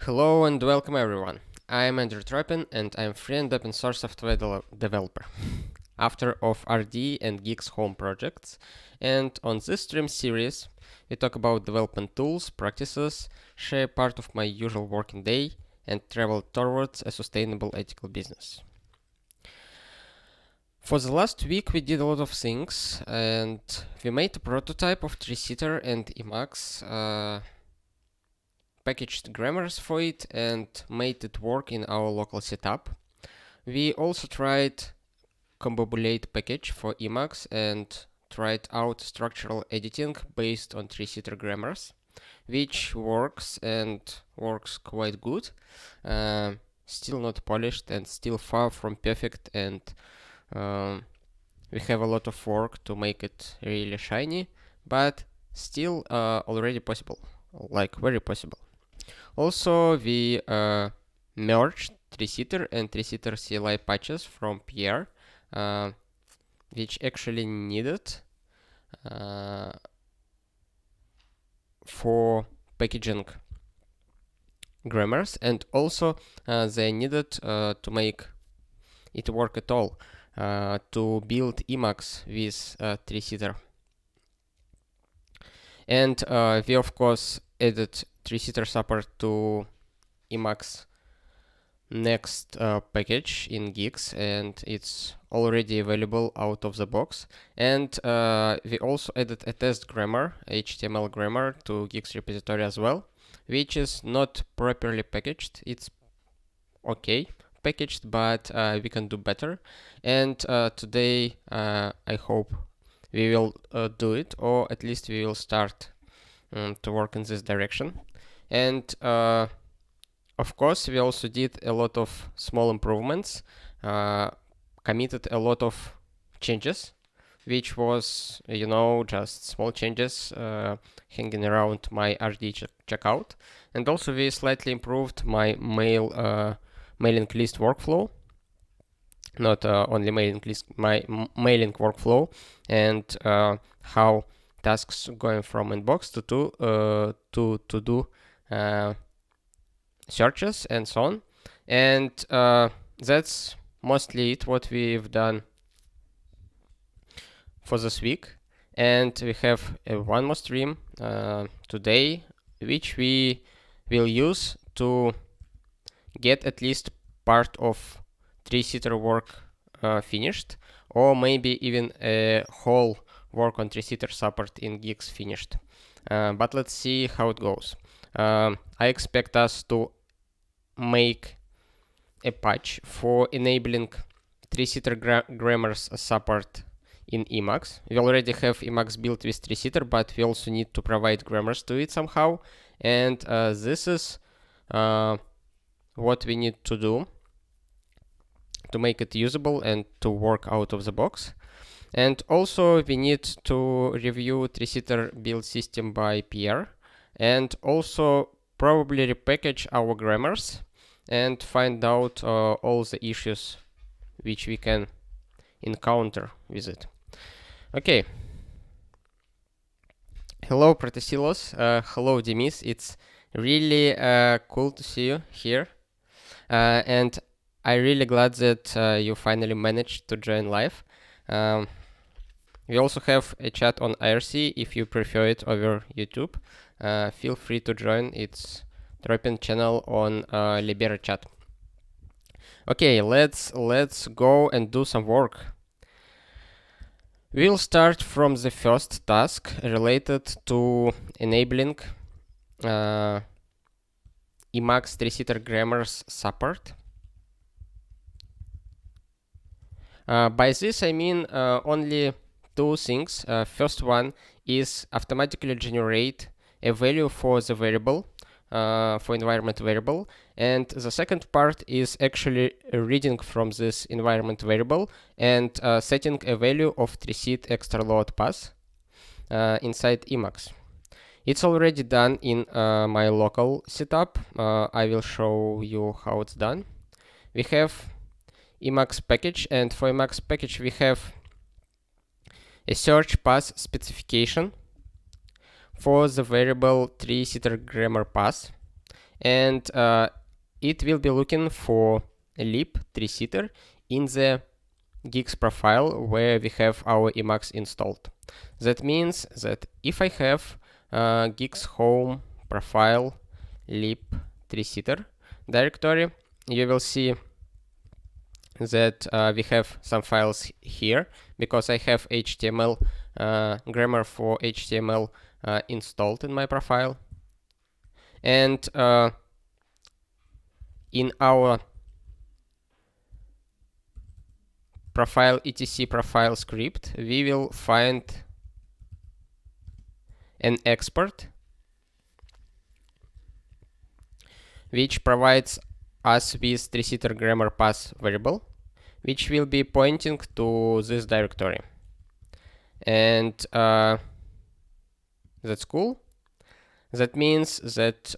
Hello and welcome everyone. I'm Andrew Tropin and I'm free and open source software developer, author of RD and Guix home projects, and on this stream series we talk about development tools, practices, share part of my usual working day, and travel towards a sustainable ethical business. For the last week we did a lot of things and we made a prototype of Threeseater and Emacs, packaged grammars for it and made it work in our local setup. We also tried combobulate package for Emacs and tried out structural editing based on Threeseater grammars, which works and works quite good. Still not polished and still far from perfect, and we have a lot of work to make it really shiny, but still already possible, like very possible. Also, we merged Threeseater and Threeseater CLI patches from PR, which actually needed for packaging grammars, and also they needed to make it work at all to build Emacs with Threeseater. And we of course added Threeseater support to Emacs next package in Guix, and it's already available out of the box. And we also added a test grammar, HTML grammar, to Guix repository as well, which is not properly packaged. It's okay packaged, but we can do better. And today I hope we will do it, or at least we will start to work in this direction. And of course, we also did a lot of small improvements, committed a lot of changes, which was, just small changes hanging around my RD checkout. And also we slightly improved my mailing list workflow, not only mailing list, my mailing workflow, and how tasks going from inbox to do searches and so on. And that's mostly it what we've done for this week. And we have one more stream today, which we will use to get at least part of Threeseater work finished, or maybe even a whole work on Threeseater support in Guix finished. But let's see how it goes. I expect us to make a patch for enabling Threeseater grammars support in Emacs. We already have Emacs built with Threeseater, but we also need to provide grammars to it somehow. And this is what we need to do to make it usable and to work out of the box. And also we need to review Threeseater build system by PR, and also probably repackage our grammars and find out all the issues which we can encounter with it. Okay. Hello Protesilos, hello Demis, it's really cool to see you here. And I'm really glad that you finally managed to join live. We also have a chat on IRC if you prefer it over YouTube. Feel free to join. It's Tropin channel on libera.chat. Okay, let's go and do some work. We'll start from the first task related to enabling Emacs Threeseater grammars support. By this I mean only two things. First one is automatically generate a value for the variable, for environment variable, and the second part is actually reading from this environment variable and setting a value of Threeseat extra load pass inside Emacs. It's already done in my local setup. I will show you how it's done. We have Emacs package, and for Emacs package we have a search pass specification for the variable Threeseater grammar pass, and it will be looking for lib Threeseater in the Guix profile where we have our Emacs installed. That means that if I have Guix home profile lib Threeseater directory, you will see that we have some files here because I have HTML grammar for HTML installed in my profile. And in our profile etc profile script, we will find an export which provides us with Threeseater grammar path variable, which will be pointing to this directory. And that's cool. That means that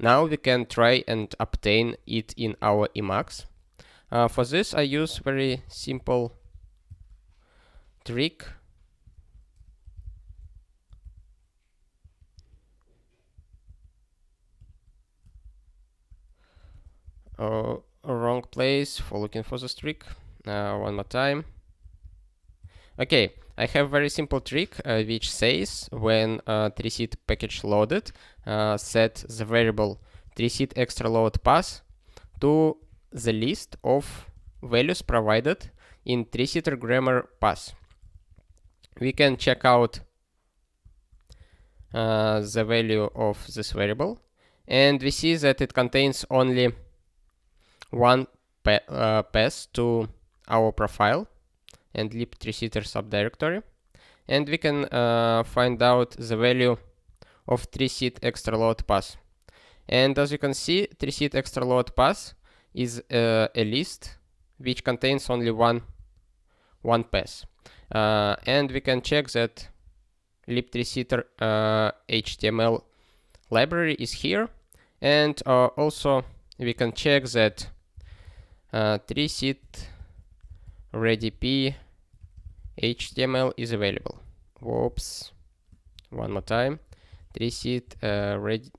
now we can try and obtain it in our Emacs. For this, I use very simple trick. Wrong place for looking for this trick. One more time. Okay, I have very simple trick which says when Threeseat package loaded, set the variable Threeseat extra load path to the list of values provided in Threeseater grammar path. We can check out the value of this variable, and we see that it contains only one path to our profile and lib Threeseater subdirectory, and we can find out the value of Threeseat extra load path. And as you can see, Threeseat extra load path is a list which contains only one path, and we can check that lib Threeseater HTML library is here, and also we can check that Threeseat ready.p HTML is available. Whoops, one more time. Threeseat ready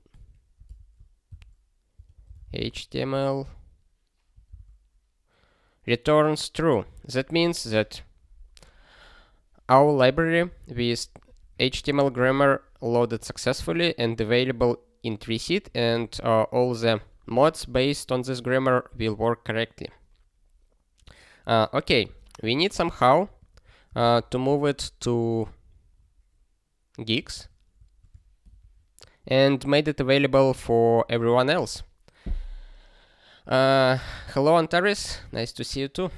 HTML returns true. That means that our library with HTML grammar loaded successfully and available in Threeseat, and all the mods based on this grammar will work correctly. Okay, we need somehow to move it to Guix and made it available for everyone else. Hello Antares, nice to see you too.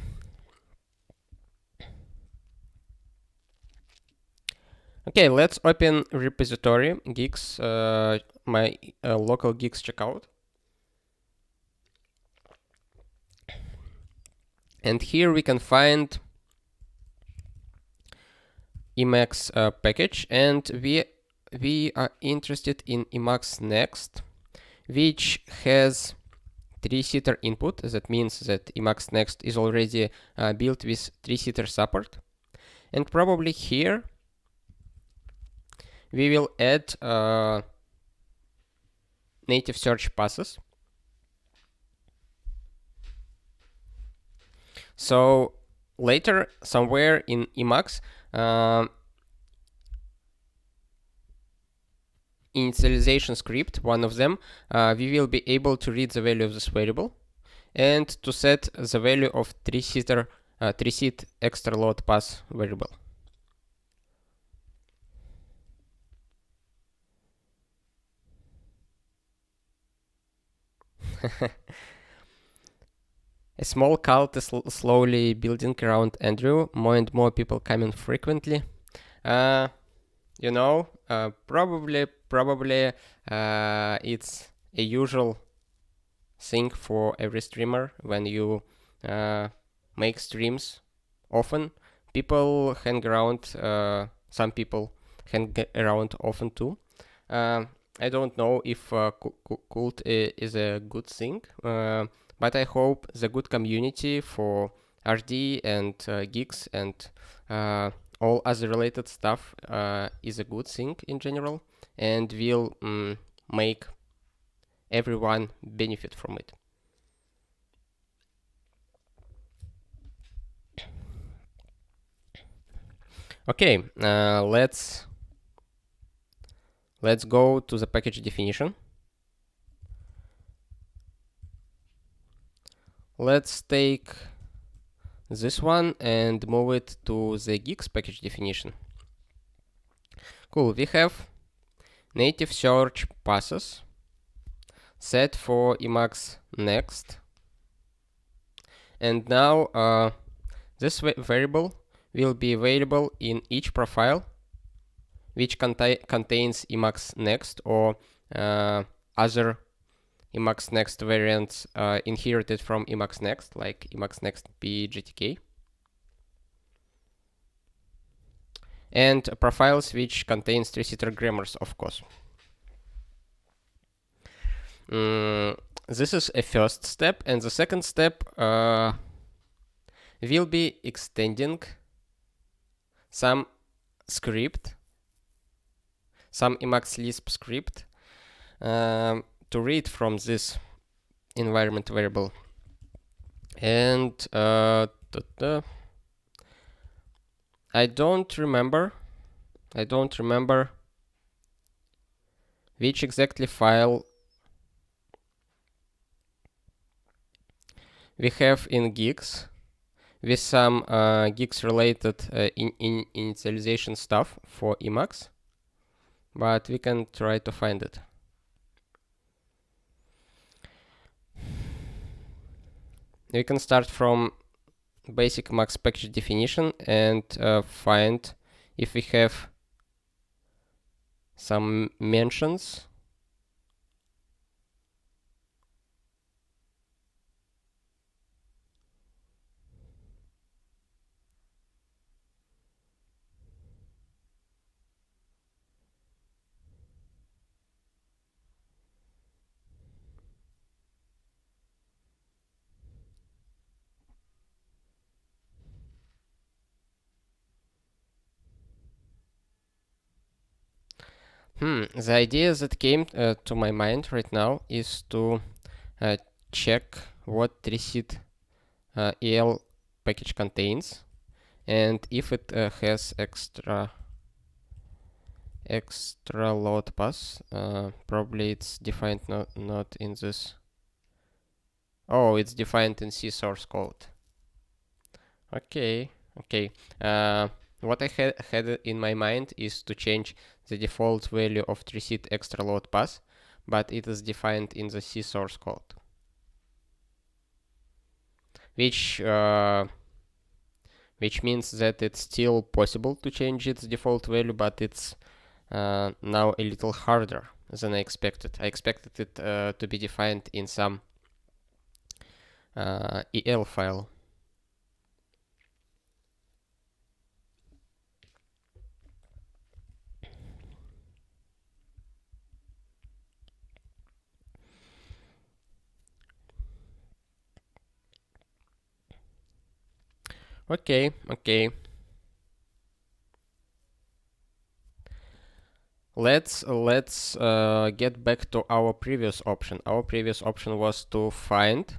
Okay, let's open repository Guix, my local Guix checkout. And here we can find Emacs package, and we are interested in Emacs Next, which has Threeseater input. That means that Emacs Next is already built with Threeseater support. And probably here we will add native search passes. So later, somewhere in Emacs, initialization script, one of them, we will be able to read the value of this variable and to set the value of Threeseat extra load path variable. A small cult is slowly building around Andrew. More and more people coming frequently. You know, probably it's a usual thing for every streamer when you make streams often. People hang around. Some people hang around often too. I don't know if cult is a good thing. But I hope the good community for RD and Guix and all other related stuff is a good thing in general, and will make everyone benefit from it. Okay, let's go to the package definition. Let's take this one and move it to the Guix package definition. Cool, we have native search passes set for Emacs next. And now this variable will be available in each profile which contains Emacs next or other Emacs next variants inherited from Emacs next, like Emacs next pgtk. And profiles which contains Threeseater grammars, of course. This is a first step, and the second step will be extending some script, some Emacs Lisp script to read from this environment variable. And I don't remember which exactly file we have in Guix with some Guix related initialization stuff for Emacs, but we can try to find it. We can start from basic Emacs package definition and find if we have some mentions. The idea that came to my mind right now is to check what Threeseater EL package contains, and if it has extra load pass. Probably it's defined not in this. Oh, it's defined in C source code. Okay. What I had in my mind is to change the default value of Threeseater extra load pass, but it is defined in the C source code, which means that it's still possible to change its default value, but it's now a little harder than I expected. I expected it to be defined in some EL file. Okay. Let's get back to our previous option. Our previous option was to find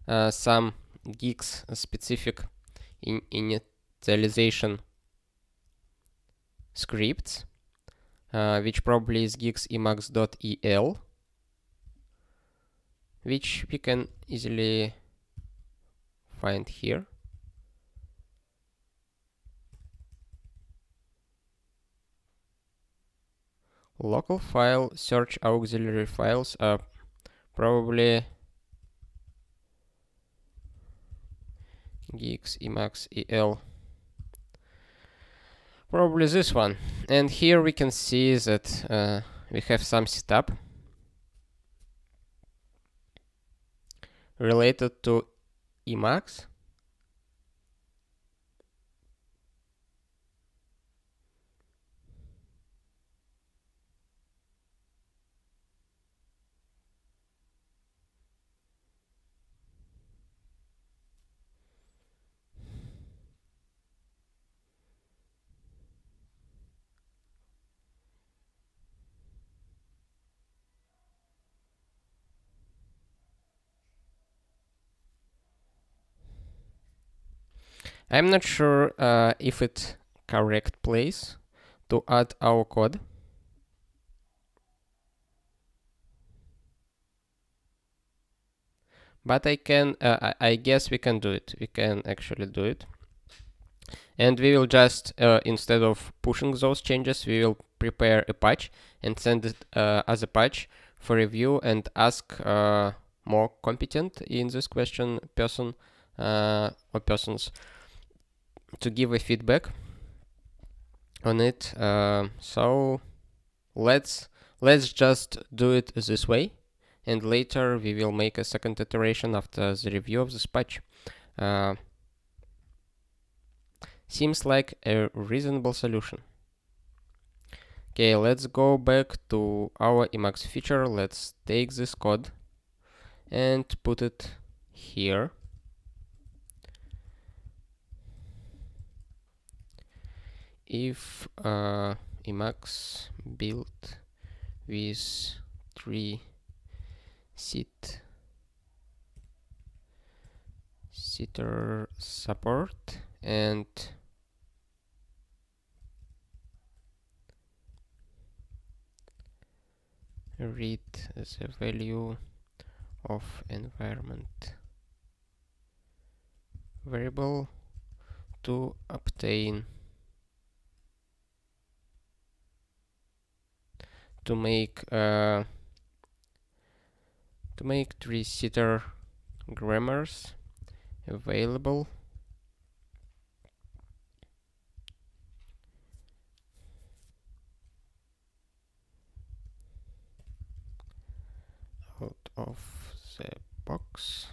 some Guix specific initialization scripts, which probably is Guix emacs.el, which we can easily find here. Local file search auxiliary files are probably Guix Emacs EL. Probably this one. And here we can see that we have some setup related to Emacs. I'm not sure if it's correct place to add our code. But I guess we can do it. We can actually do it. And we will just, instead of pushing those changes, we will prepare a patch and send it as a patch for review and ask more competent in this question person or persons to give a feedback on it. So let's just do it this way, and later we will make a second iteration after the review of this patch. Seems like a reasonable solution. Okay, let's go back to our Emacs feature. Let's take this code and put it here. If Emacs built with Threeseater support and read the value of environment variable to obtain to make Threeseater grammars available out of the box.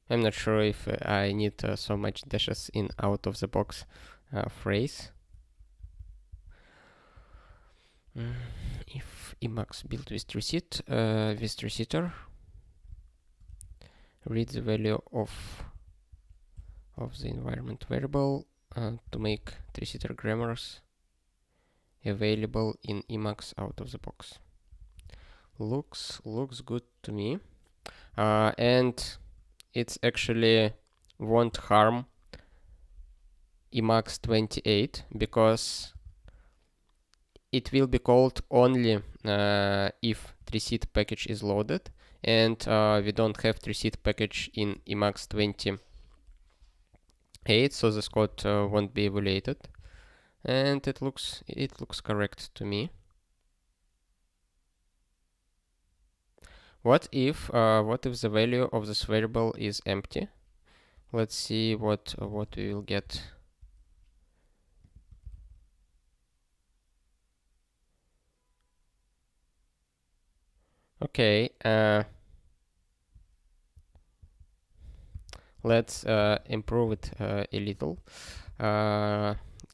I'm not sure if I need so much dashes in out of the box phrase. If Emacs built with Threeseater, read the value of the environment variable to make Threeseater grammars available in Emacs out of the box. Looks good to me, and it's actually won't harm Emacs 28 because it will be called only if Threeseat package is loaded, and we don't have Threeseat package in Emacs 28, so this code won't be evaluated, and it looks correct to me. What if the value of this variable is empty? Let's see what we will get. Okay, let's improve it a little.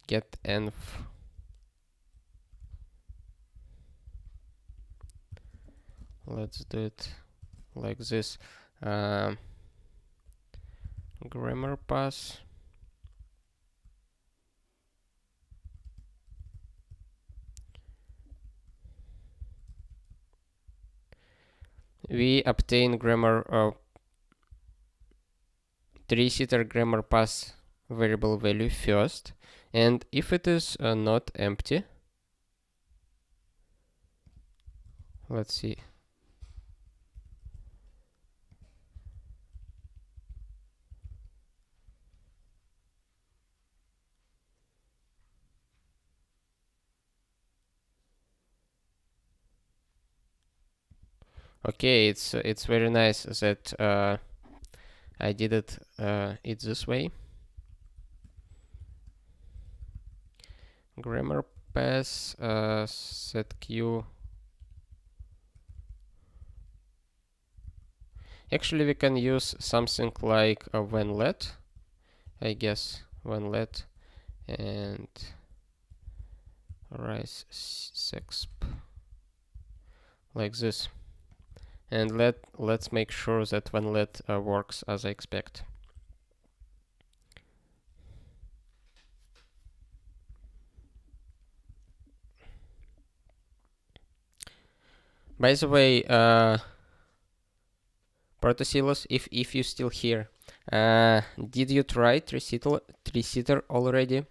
Get env let's do it like this. Grammar pass. We obtain grammar Threeseater grammar pass variable value first, and if it is not empty, let's see. Okay, it's very nice that I did it this way. Grammar pass set q. Actually, we can use something like a when let, I guess, when let, and rise sexp like this. And let's make sure that when let works as I expect. By the way, Protosilos, if you're still here, Did you try Threeseater already?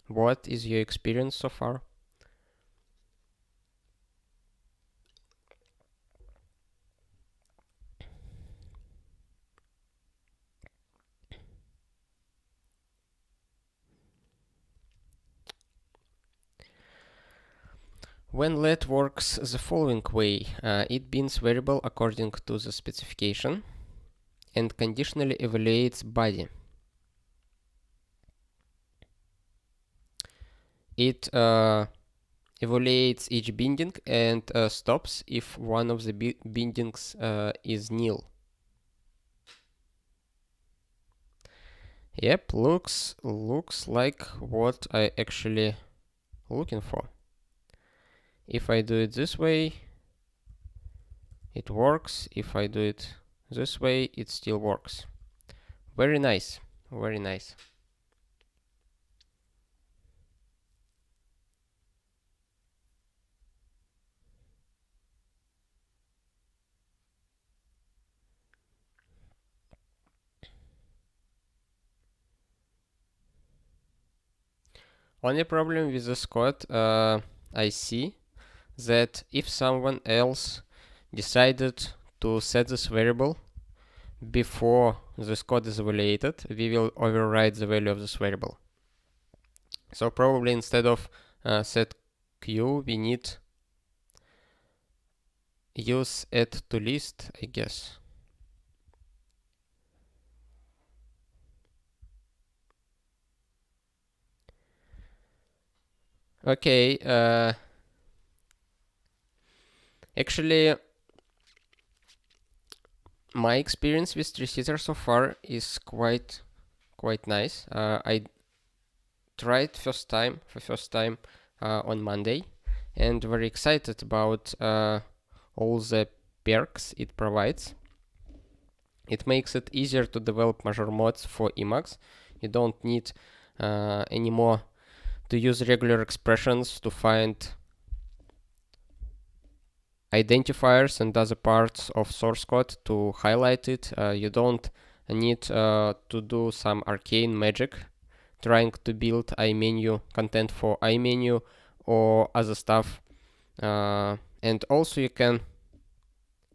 What is your experience so far? When let works the following way, it binds variable according to the specification and conditionally evaluates body. It evaluates each binding and stops if one of the bindings is nil. Yep, looks like what I actually looking for. If I do it this way, it works. If I do it this way, it still works. Very nice, very nice. Only problem with this code, I see that if someone else decided to set this variable before this code is evaluated, we will override the value of this variable. So probably instead of set q, we need use add to list, I guess. Okay, actually, my experience with Threeseater so far is quite nice. I tried for first time on Monday, and very excited about all the perks it provides. It makes it easier to develop major mods for Emacs. You don't need anymore to use regular expressions to find identifiers and other parts of source code to highlight it. You don't need to do some arcane magic trying to build iMenu content for iMenu or other stuff. And also you can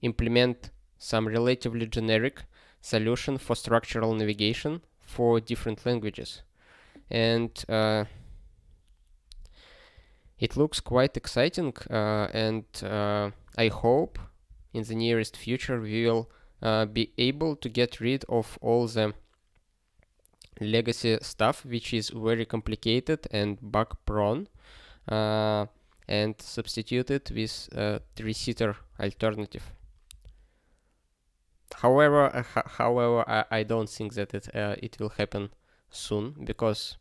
implement some relatively generic solution for structural navigation for different languages. And it looks quite exciting, and I hope in the nearest future we will be able to get rid of all the legacy stuff which is very complicated and bug prone, and substitute it with a Threeseater alternative. However, I don't think that it will happen soon, because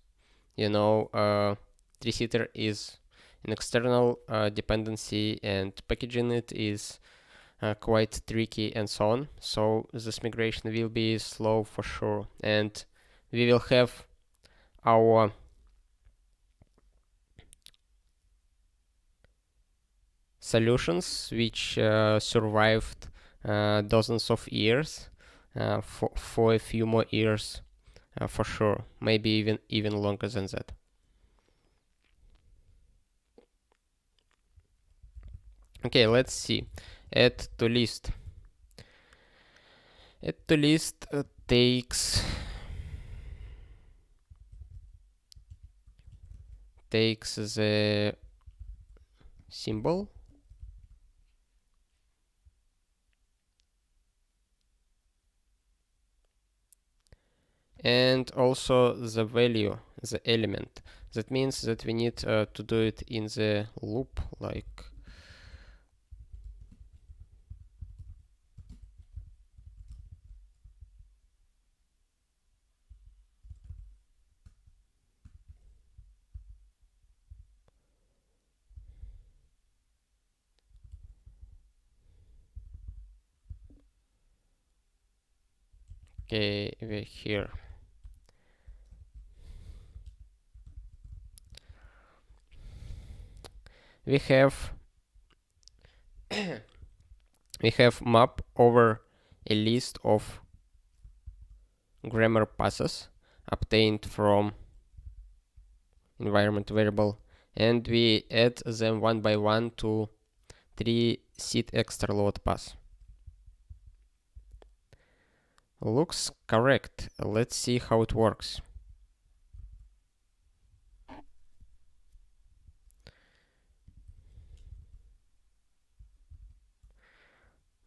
Threeseater is an external dependency, and packaging it is quite tricky and so on. So this migration will be slow for sure, and we will have our solutions which survived dozens of years for a few more years for sure, maybe even longer than that. Okay, let's see. Add to list. Add to list takes the symbol and also the value, the element. That means that we need to do it in the loop, like okay, we're here. We have we have map over a list of grammar passes obtained from environment variable, and we add them one by one to Threeseater extra load pass. Looks correct. Let's see how it works.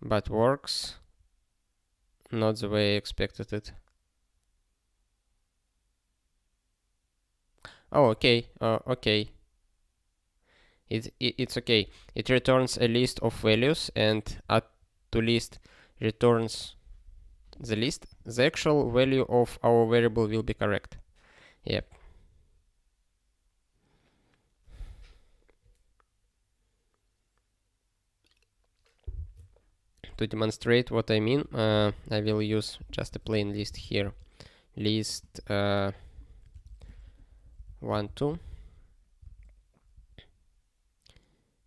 But works not the way I expected it. Oh, okay. Okay. It's okay. It returns a list of values, and add to list returns the list. The actual value of our variable will be correct. Yep. To demonstrate what I mean, I will use just a plain list here. List 1, 2.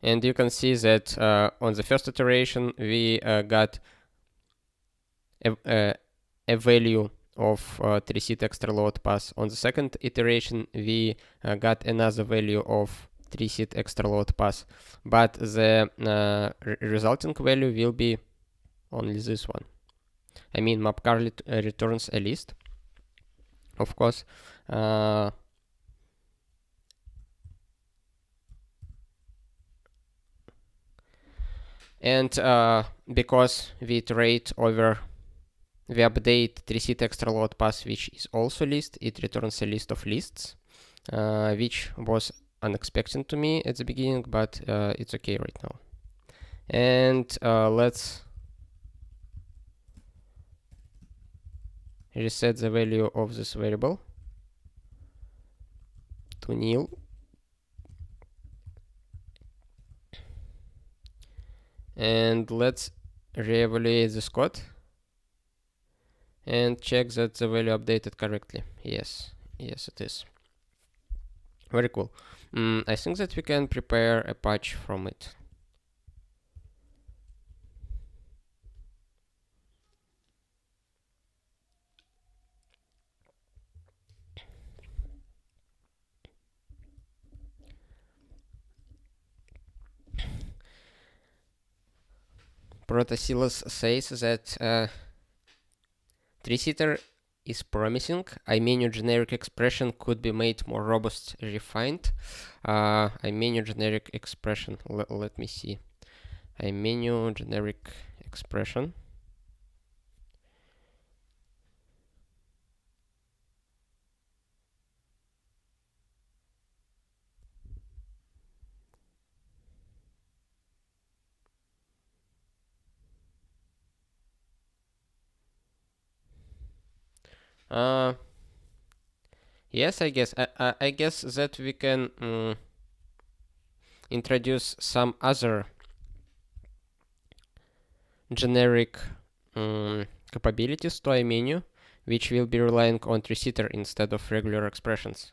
And you can see that on the first iteration we got a value of Threeseater extra load pass. On the second iteration we got another value of Threeseater extra load pass, but the resulting value will be only this one. I mean, mapcar returns a list, of course. And because we iterate over, we update Threeseater extra load pass, which is also list, it returns a list of lists, which was unexpected to me at the beginning, but it's okay right now. And let's reset the value of this variable to nil. And let's reevaluate this code and check that the value updated correctly. Yes, it is. Very cool. I think that we can prepare a patch from it. Protasilos says that Threeseater is promising. Imenu generic expression could be made more robust, refined. Imenu generic expression. Let me see. Imenu generic expression. Yes, I guess. I guess that we can introduce some other generic capabilities to iMenu, which will be relying on Threeseater instead of regular expressions.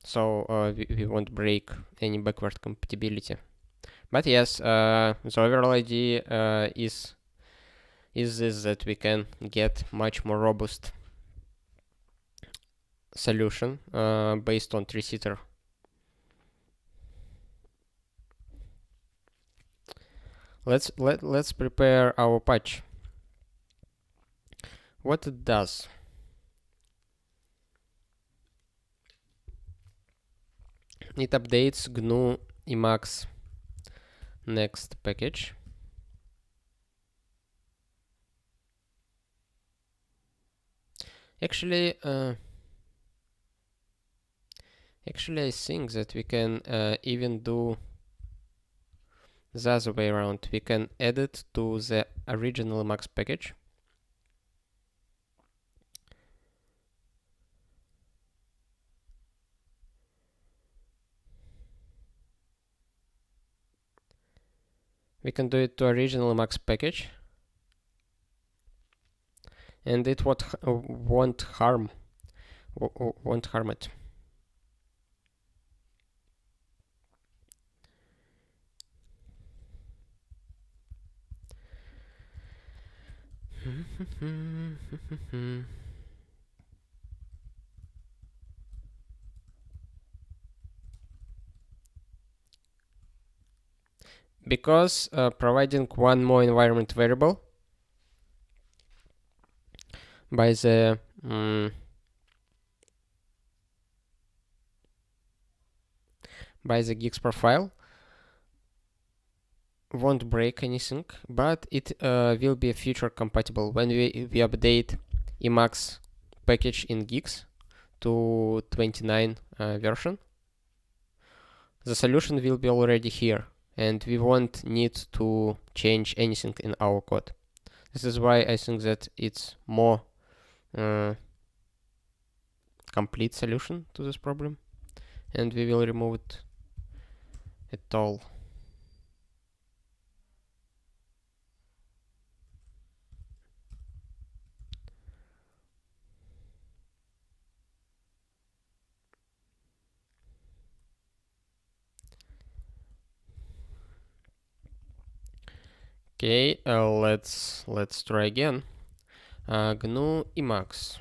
So we won't break any backward compatibility. But yes, the overall idea is this, that we can get much more robust solution based on Threeseater. Let's prepare our patch. What it does. It updates GNU Emacs next package. Actually, I think that we can even do the other way around. We can add it to the original Emacs package. We can do it to original Emacs package, and it won't harm it. because providing one more environment variable by the Guix profile won't break anything, but it will be future compatible when we update Emacs package in Guix to 29 version. The solution will be already here, and we won't need to change anything in our code. This is why I think that it's more complete solution to this problem, and we will remove it all. Okay, let's try again. GNU Emacs.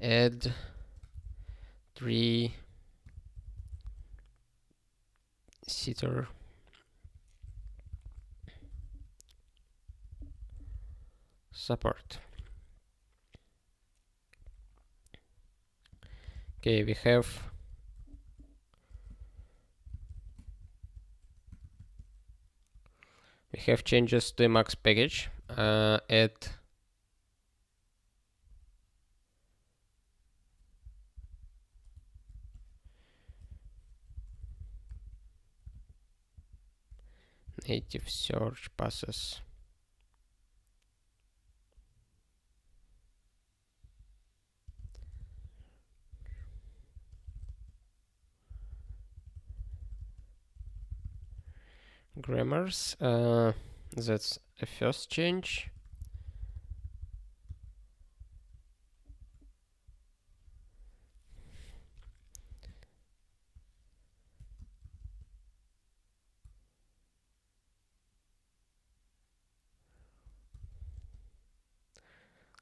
Add Threeseater support. Okay, we have changes to Emacs package. Add native search passes. Grammars. That's a first change.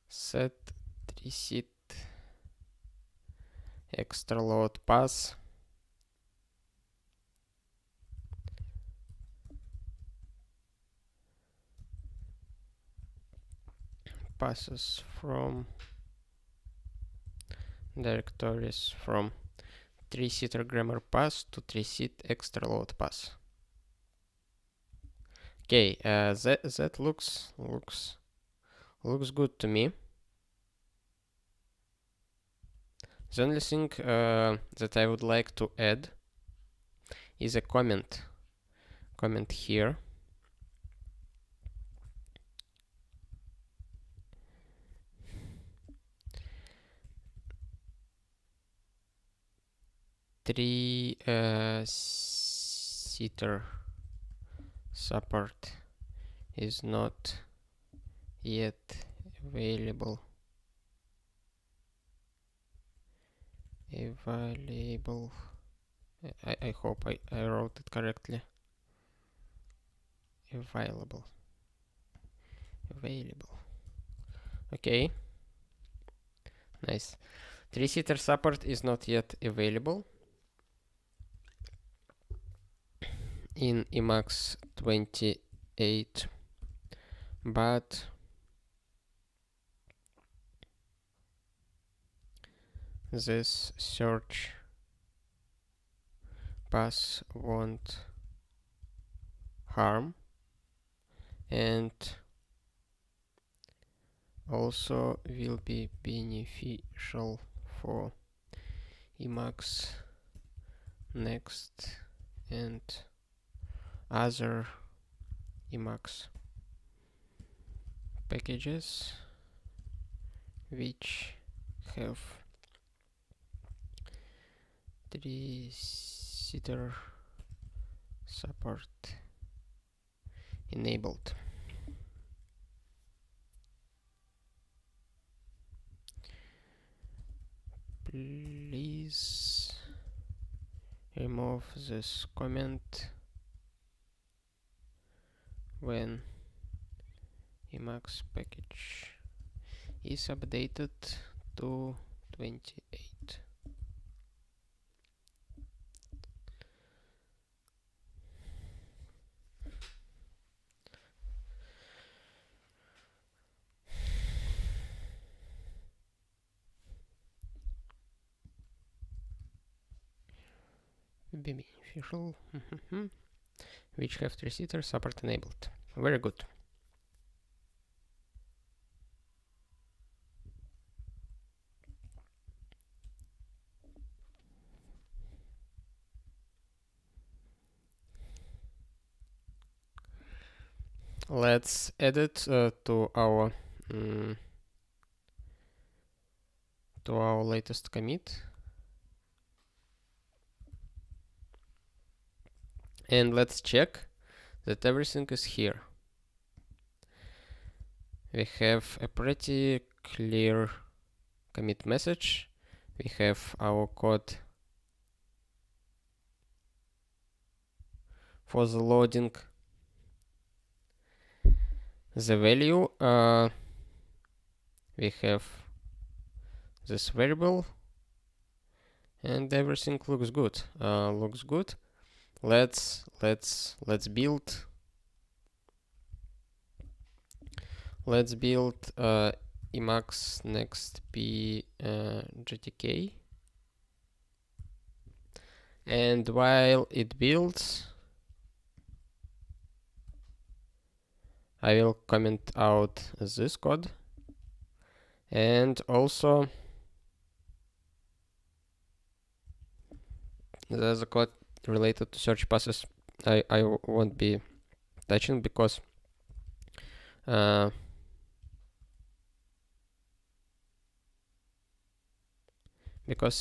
Set Threeseater extra load pass. Passes from directories from Threeseater grammar pass to Threeseater extra load pass. Okay, that looks good to me. The only thing that I would like to add is a comment here. Threeseater support is not yet available. I hope I wrote it correctly. Available. Okay. Nice. Threeseater support is not yet available in Emacs 28, but this search pass won't harm, and also will be beneficial for Emacs Next and other Emacs packages which have Threeseater support enabled. Please remove this comment when Emacs package is updated to 28. beneficial which have Threeseater support enabled. Very good. Let's add it to our latest commit, and let's check that everything is here. We have a pretty clear commit message. We have our code for the loading the value. We have this variable, and everything looks good. Let's build. Let's build Emacs next p GTK, and while it builds, I will comment out this code, and also there's a code related to search passes I won't be touching because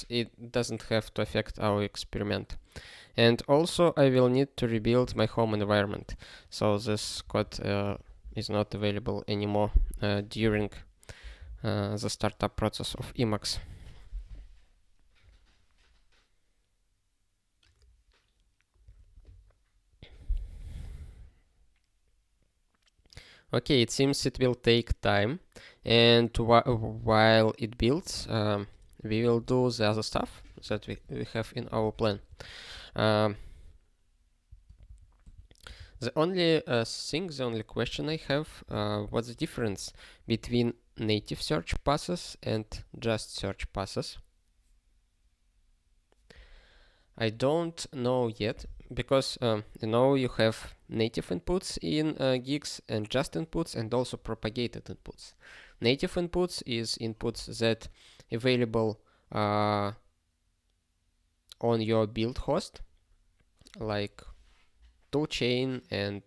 it doesn't have to affect our experiment. And also I will need to rebuild my home environment, so this code is not available anymore during the startup process of Emacs. Okay, it seems it will take time, and while it builds, we will do the other stuff that we have in our plan. The only question I have, what's the difference between native search passes and just search passes? I don't know yet, because you have native inputs in Guix and just inputs, and also propagated inputs. Native inputs is inputs that available on your build host, like toolchain and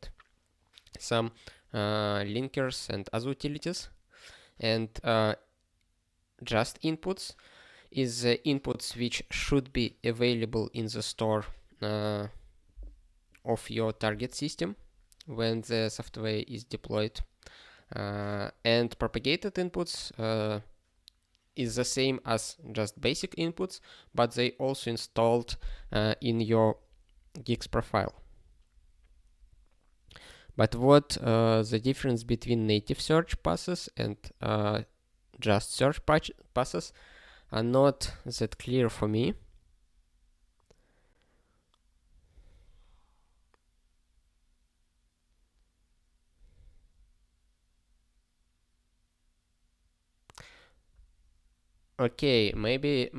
some linkers and other utilities. And just inputs is the inputs which should be available in the store of your target system when the software is deployed. And propagated inputs is the same as just basic inputs, but they also installed in your Guix profile. But what the difference between native search passes and just search passes are not that clear for me. Okay, maybe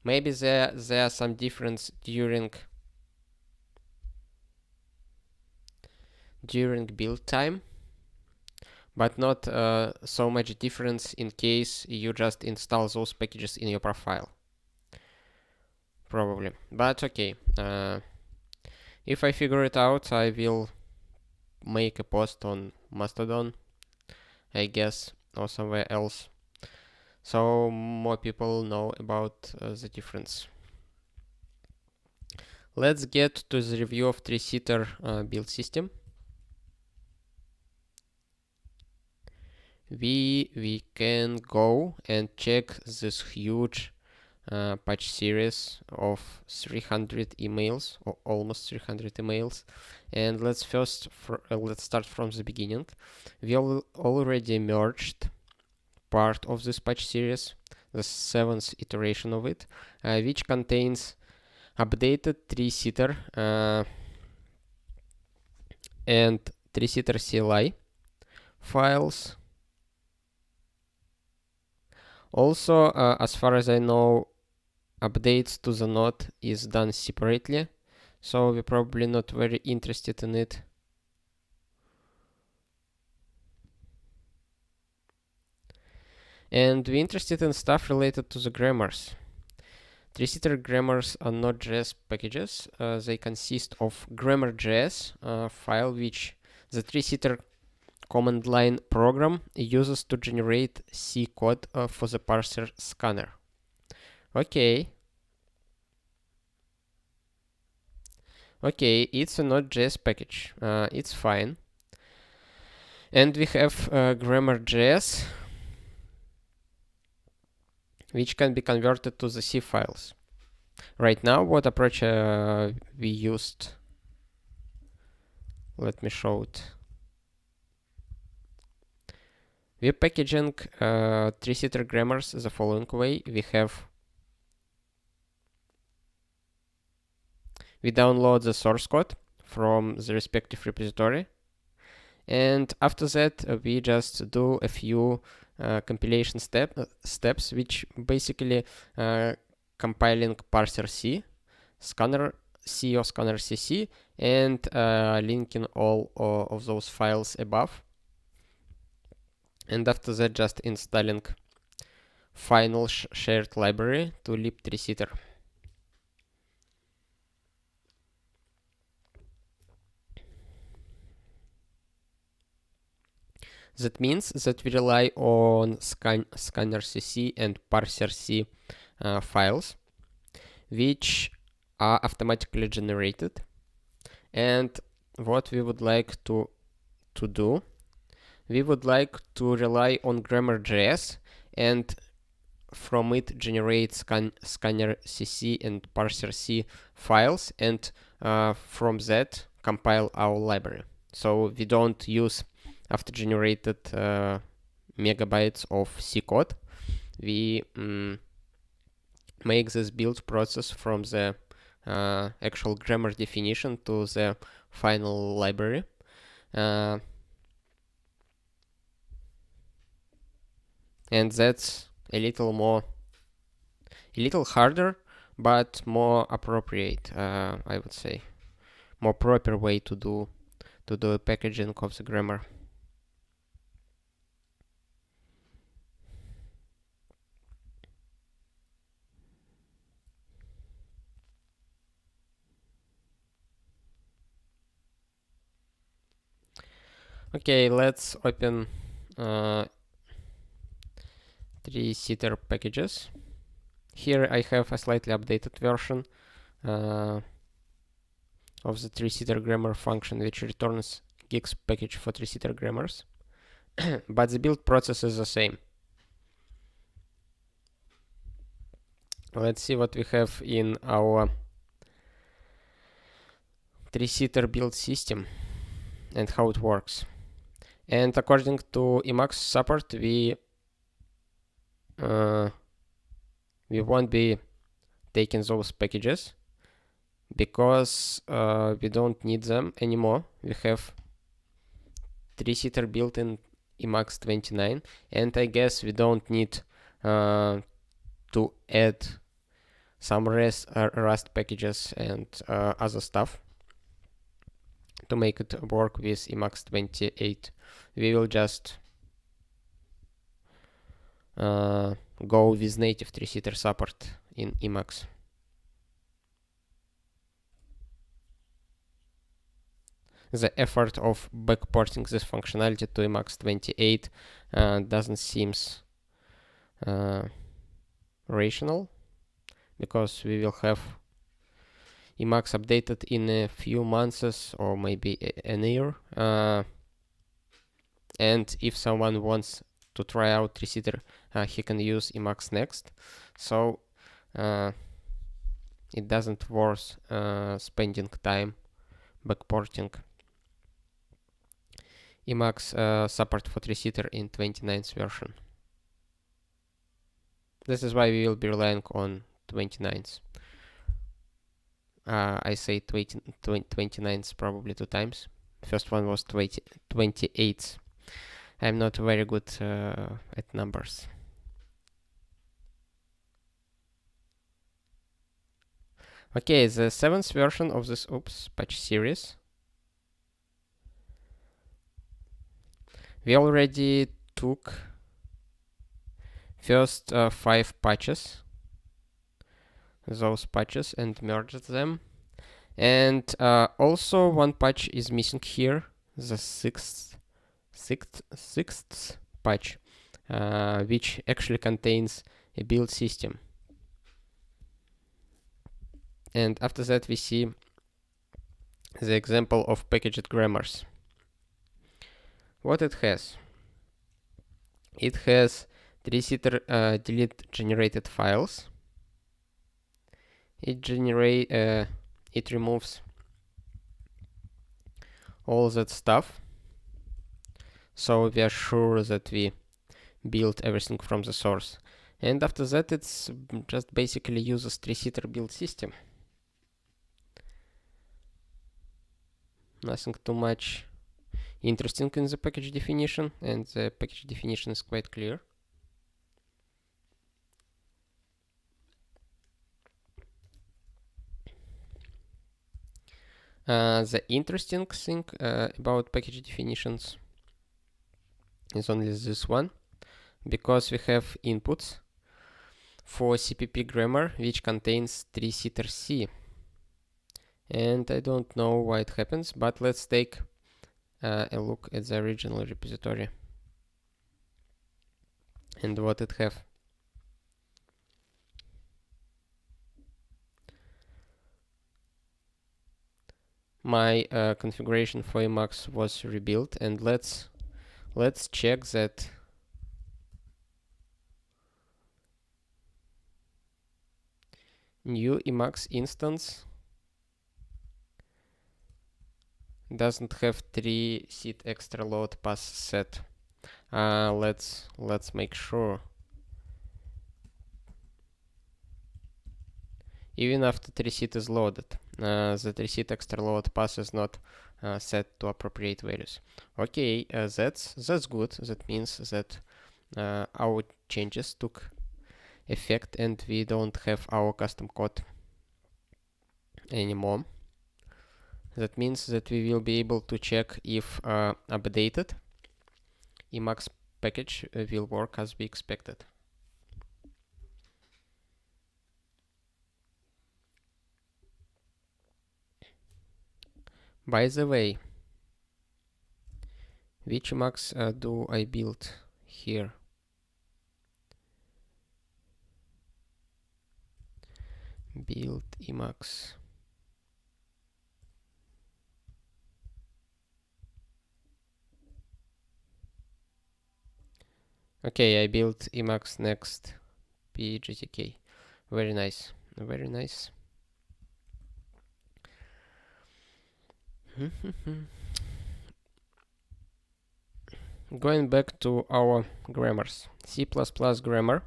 there are some difference during build time, but not so much difference in case you just install those packages in your profile. Probably, but okay. If I figure it out, I will make a post on Mastodon, I guess, or somewhere else, so more people know about the difference. Let's get to the review of Threeseater build system. We can go and check this huge patch series of 300 emails, or almost 300 emails. And let's let's start from the beginning. We already merged part of this patch series, the 7th iteration of it, which contains updated Threeseater and Threeseater CLI files. Also, as far as I know, updates to the node is done separately, so we're probably not very interested in it. And we're interested in stuff related to the grammars. Threeseater grammars are not JS packages. They consist of grammar.js file, which the Threeseater command line program uses to generate C code for the parser scanner. Okay, it's a Node.js package. It's fine. And we have grammar.js, which can be converted to the C files. Right now, what approach we used? Let me show it. We're packaging Threeseater grammars the following way. We download the source code from the respective repository, and after that we just do a few compilation steps, which basically compiling parser C, scanner C or scanner CC, and linking all of those files above. And after that, just installing final shared library to libThreeseater. That means that we rely on scanner CC and parser C files, which are automatically generated. And what we would like to do, we would like to rely on grammar.js and from it generate scanner CC and parser C files, and from that compile our library. So we don't use after generated megabytes of C code. We make this build process from the actual grammar definition to the final library. And that's a little harder, but more appropriate, I would say, more proper way to do packaging of the grammar. Okay, let's open Threeseater packages. Here I have a slightly updated version of the Threeseater grammar function, which returns Guix package for Threeseater grammars. But the build process is the same. Let's see what we have in our Threeseater build system and how it works. And according to Emacs support, we won't be taking those packages because we don't need them anymore. We have Threeseater built in Emacs 29, and I guess we don't need to add some Rust packages and other stuff to make it work with Emacs 28. We will just go with native Threeseater support in Emacs. The effort of backporting this functionality to Emacs 28 doesn't seem rational, because we will have Emacs updated in a few months or maybe an year. And if someone wants to try out Threeseater, he can use Emacs Next. So it doesn't worth spending time backporting Emacs support for Threeseater in 29th version. This is why we will be relying on 29th. I say 29th probably 2 times. First one was 28th. I'm not very good at numbers. Okay, the 7th version of this patch series. We already took first 5 patches, those patches, and merged them. And also one patch is missing here, the sixth patch, which actually contains a build system. And after that we see the example of packaged grammars. What it has? It has Threeseater delete generated files. It removes all that stuff, so we are sure that we build everything from the source. And after that, it's just basically uses Threeseater build system. Nothing too much interesting in the package definition, and the package definition is quite clear. The interesting thing about package definitions is only this one, because we have inputs for CPP grammar which contains Threeseater C. And I don't know why it happens, but let's take a look at the original repository and what it have. My configuration for Emacs was rebuilt, and let's check that new Emacs instance doesn't have 3 seed extra load pass set. Let's make sure. Even after Threeseater is loaded, the Threeseater extra load pass is not set to appropriate values. Okay, that's good. That means that our changes took effect and we don't have our custom code anymore. That means that we will be able to check if updated Emacs package will work as we expected. By the way, which Emacs do I build here? Build Emacs. Okay, I built Emacs next pgtk. Very nice, very nice. Going back to our grammars, C++ grammar.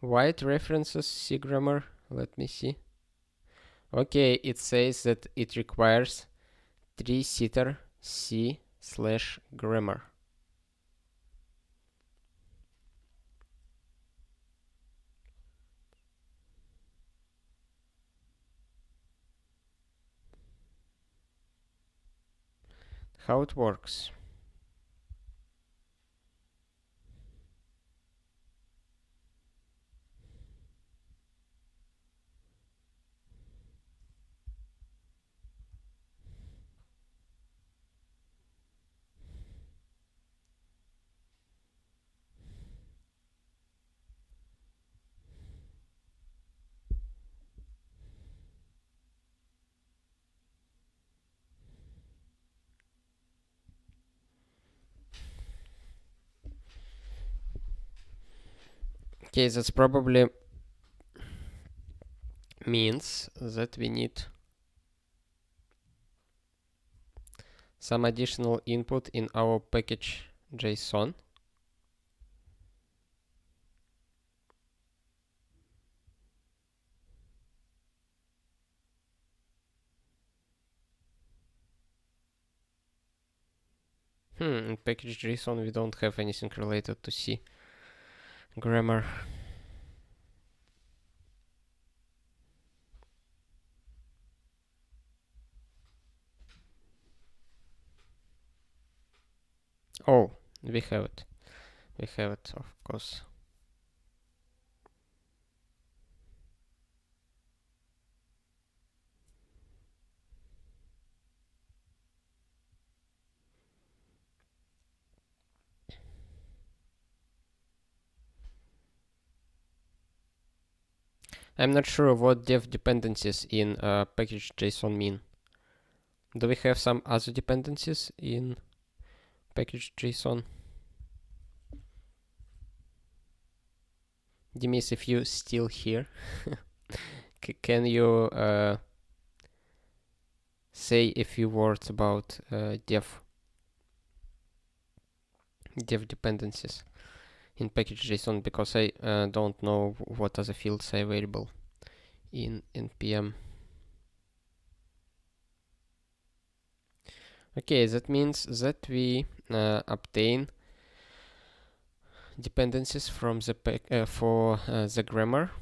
Why it references C grammar? Let me see. Okay, it says that it requires Threeseater C/grammar. How it works? Okay, that's probably means that we need some additional input in our package JSON. In package.json we don't have anything related to C grammar. Oh, we have it. We have it, of course. I'm not sure what dev dependencies in package.json mean. Do we have some other dependencies in package.json? Demis, if you still here, can you say a few words about dev dependencies in package.json, because I don't know what other fields are available in npm. Okay, that means that we obtain dependencies from the for the grammar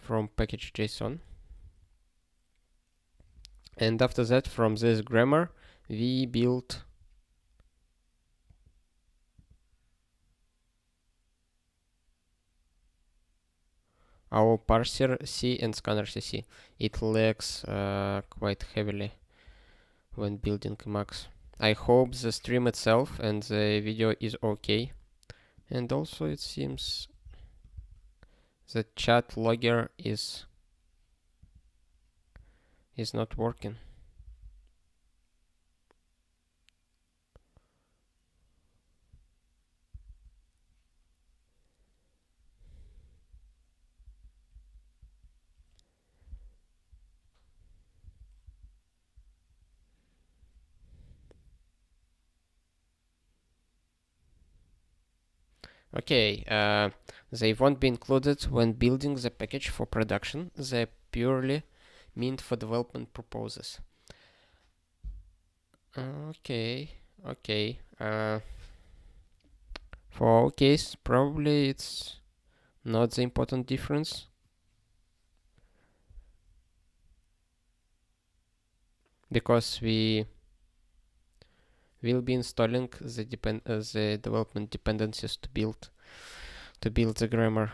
from package.json, and after that, from this grammar, we build our parser C and scanner CC. It lags quite heavily when building Emacs. I hope the stream itself and the video is okay. And also it seems the chat logger is not working. Okay, they won't be included when building the package for production. They're purely meant for development purposes. Okay. For our case, probably it's not the important difference. Because we will be installing the development dependencies to build the grammar.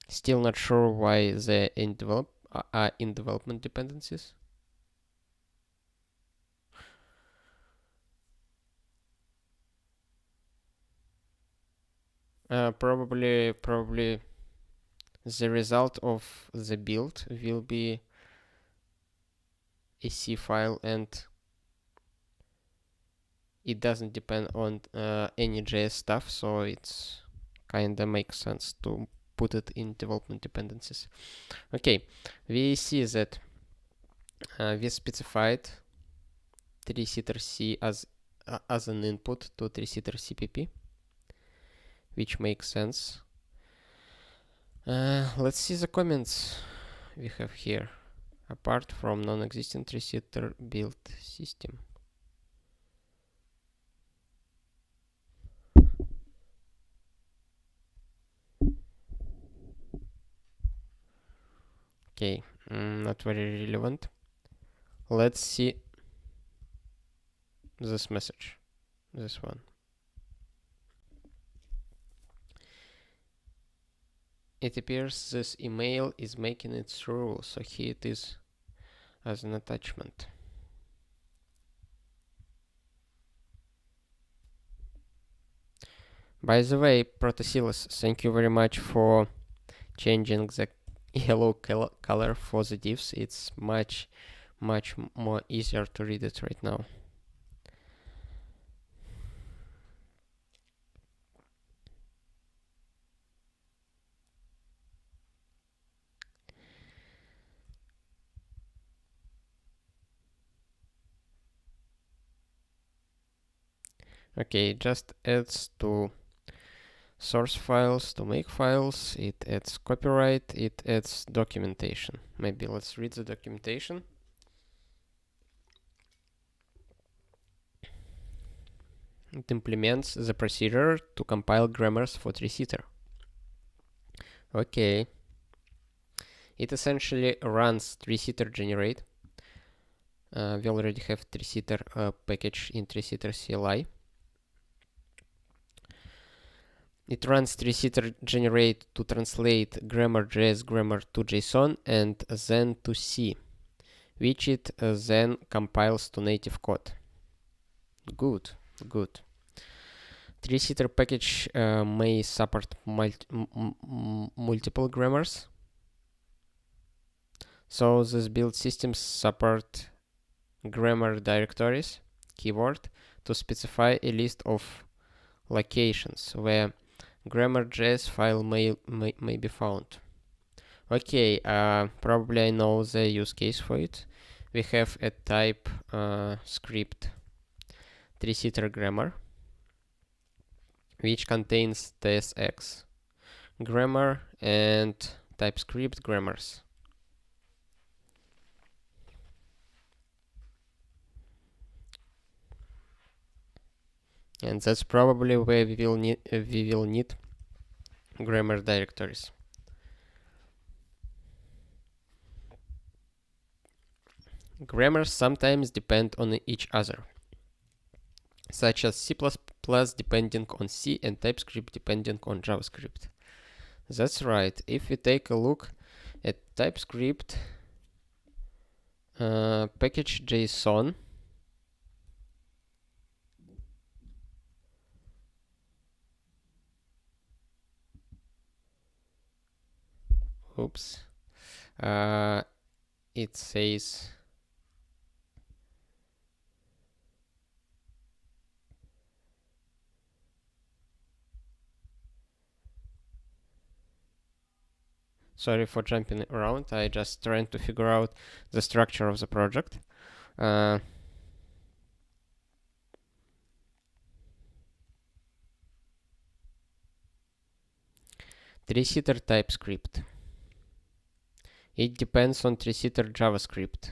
Still not sure why they are in development dependencies. Probably the result of the build will be a C file, and it doesn't depend on any JS stuff, so it's kinda makes sense to put it in development dependencies. Okay, we see that we specified Threeseater C as an input to Threeseater CPP, which makes sense. Let's see the comments we have here. Apart from non-existent Threeseater build system. Okay, not very relevant. Let's see this message, this one. It appears this email is making it through, so here it is as an attachment. By the way, Protosillus, thank you very much for changing the yellow color for the divs. It's much more easier to read it right now. Okay, it just adds to source files, to make files, it adds copyright, it adds documentation. Maybe let's read the documentation. It implements the procedure to compile grammars for Threeseater. Okay. It essentially runs Threeseater generate. We already have Threeseater package in Threeseater CLI. It runs Threeseater generate to translate grammar.js grammar to JSON and then to C, which it then compiles to native code. Good, good. Threeseater package may support multiple grammars. So this build systems support grammar directories, keyword, to specify a list of locations where grammar.js file may be found. Okay, probably I know the use case for it. We have a type script Threeseater grammar, which contains tsx grammar and TypeScript grammars. And that's probably where we will need grammar directories. Grammars sometimes depend on each other, such as C++ depending on C and TypeScript depending on JavaScript. That's right. If we take a look at TypeScript package JSON, oops, it says sorry for jumping around. I just trying to figure out the structure of the project. Threeseater TypeScript. It depends on Threeseater JavaScript.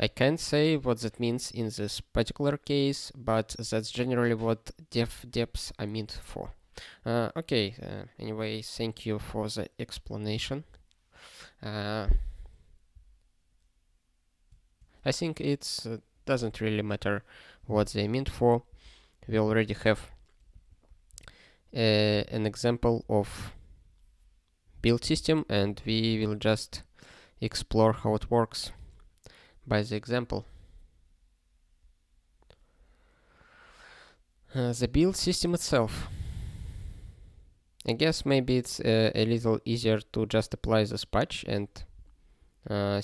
I can't say what that means in this particular case, but that's generally what deps are meant for. Okay, anyway, thank you for the explanation. I think it doesn't really matter what they meant for. We already have an example of build system, and we will just explore how it works by the example. The build system itself. I guess maybe it's a little easier to just apply this patch and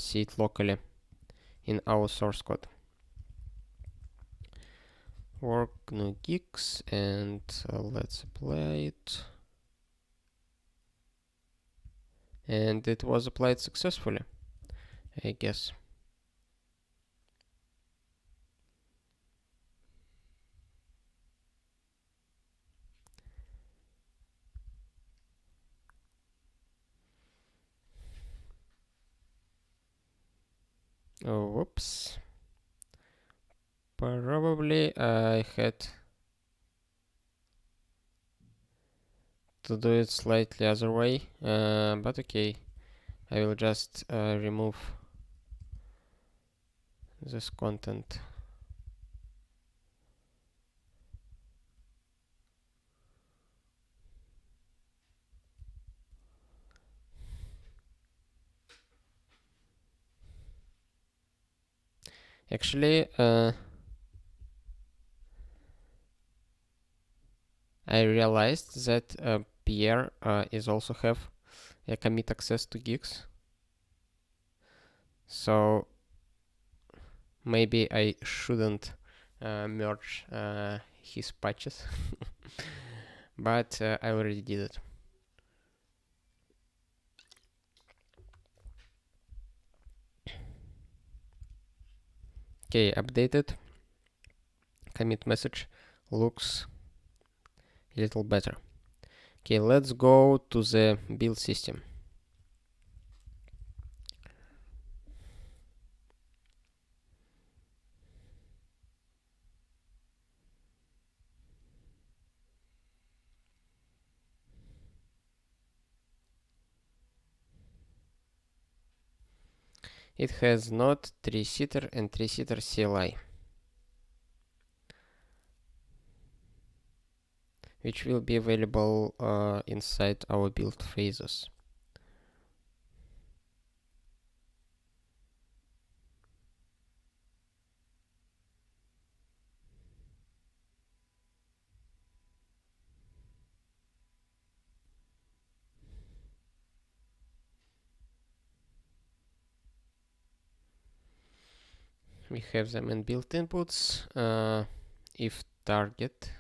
see it locally in our source code. Work GNU Guix, and let's apply it. And it was applied successfully, I guess. Oh, whoops. Probably I had to do it slightly other way, but okay. I will just remove this content. Actually, I realized that Pierre is also have a commit access to Guix. So maybe I shouldn't merge his patches. but I already did it. Okay, updated. Commit message looks a little better. Okay, let's go to the build system. It has node, Threeseater, and Threeseater CLI, which will be available inside our build phases. We have them in build inputs. If target,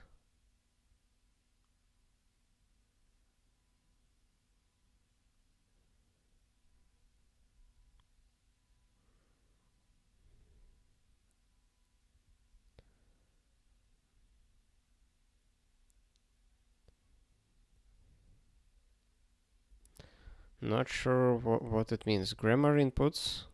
not sure what it means. Grammar inputs.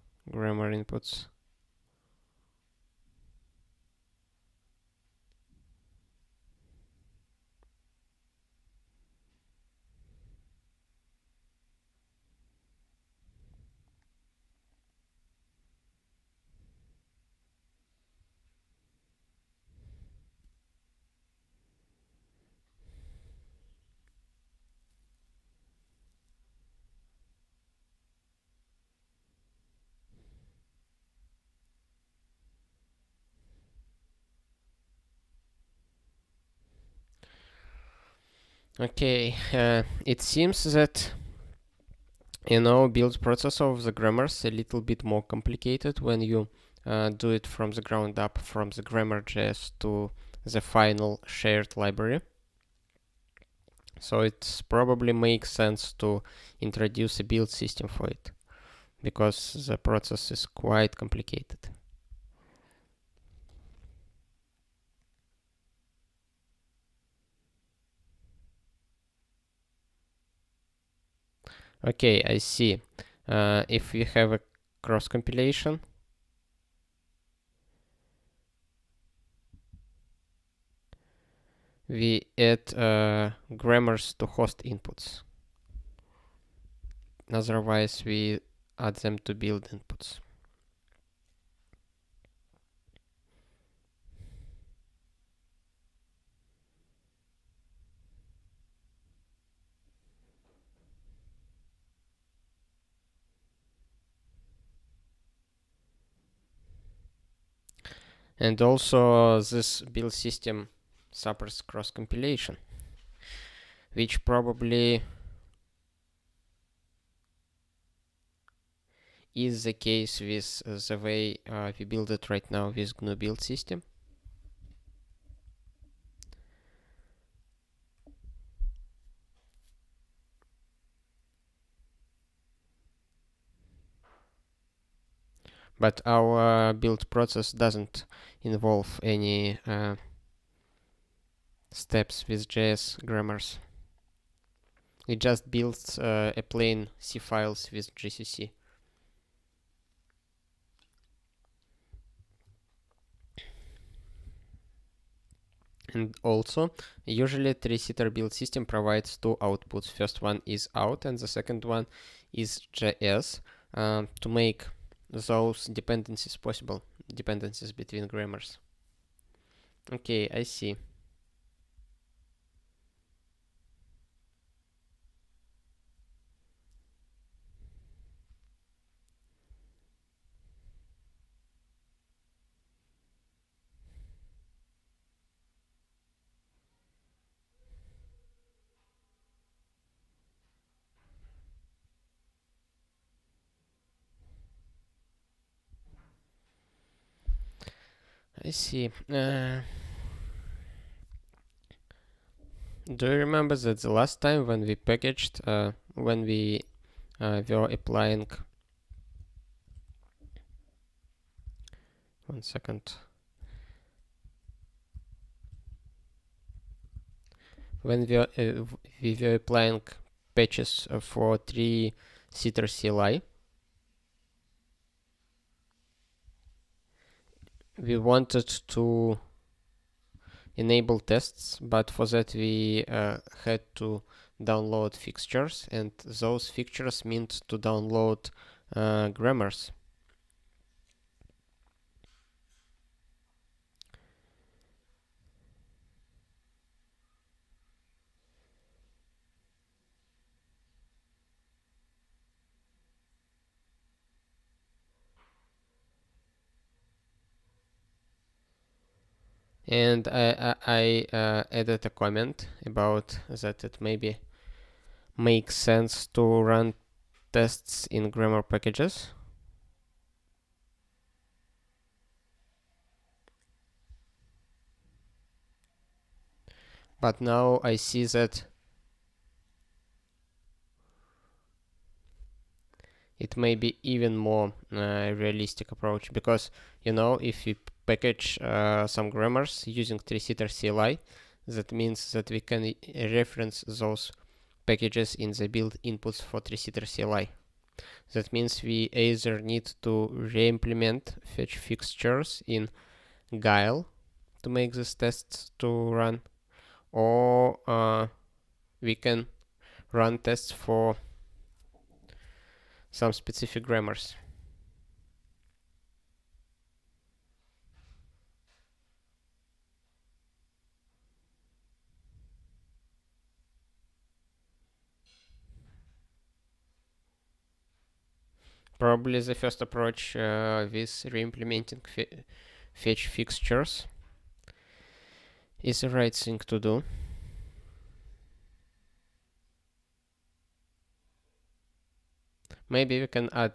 Okay, it seems that build process of the grammars a little bit more complicated when you do it from the ground up, from the grammar.js to the final shared library. So it probably makes sense to introduce a build system for it, because the process is quite complicated. Okay, I see. If we have a cross compilation, we add grammars to host inputs. Otherwise, we add them to build inputs. And also, this build system supports cross compilation, which probably is the case with the way we build it right now with GNU build system. But our build process doesn't involve any steps with JS grammars. It just builds a plain C files with GCC. And also, usually Threeseater build system provides two outputs. First one is out and the second one is JS, to make those dependencies possible, dependencies between grammars. Okay, I see. I see. Do you remember that the last time when we packaged, when we were applying, one second, when we were applying patches for Threeseater CLI, we wanted to enable tests, but for that we had to download fixtures, and those fixtures meant to download grammars. And I added a comment about that it maybe makes sense to run tests in grammar packages. But now I see that it may be even more realistic approach, because if we package some grammars using Threeseater CLI, that means that we can reference those packages in the build inputs for Threeseater CLI. That means we either need to re-implement fetch fixtures in Guile to make these tests to run, or we can run tests for some specific grammars. Probably the first approach with re-implementing fetch fixtures is the right thing to do. Maybe we can add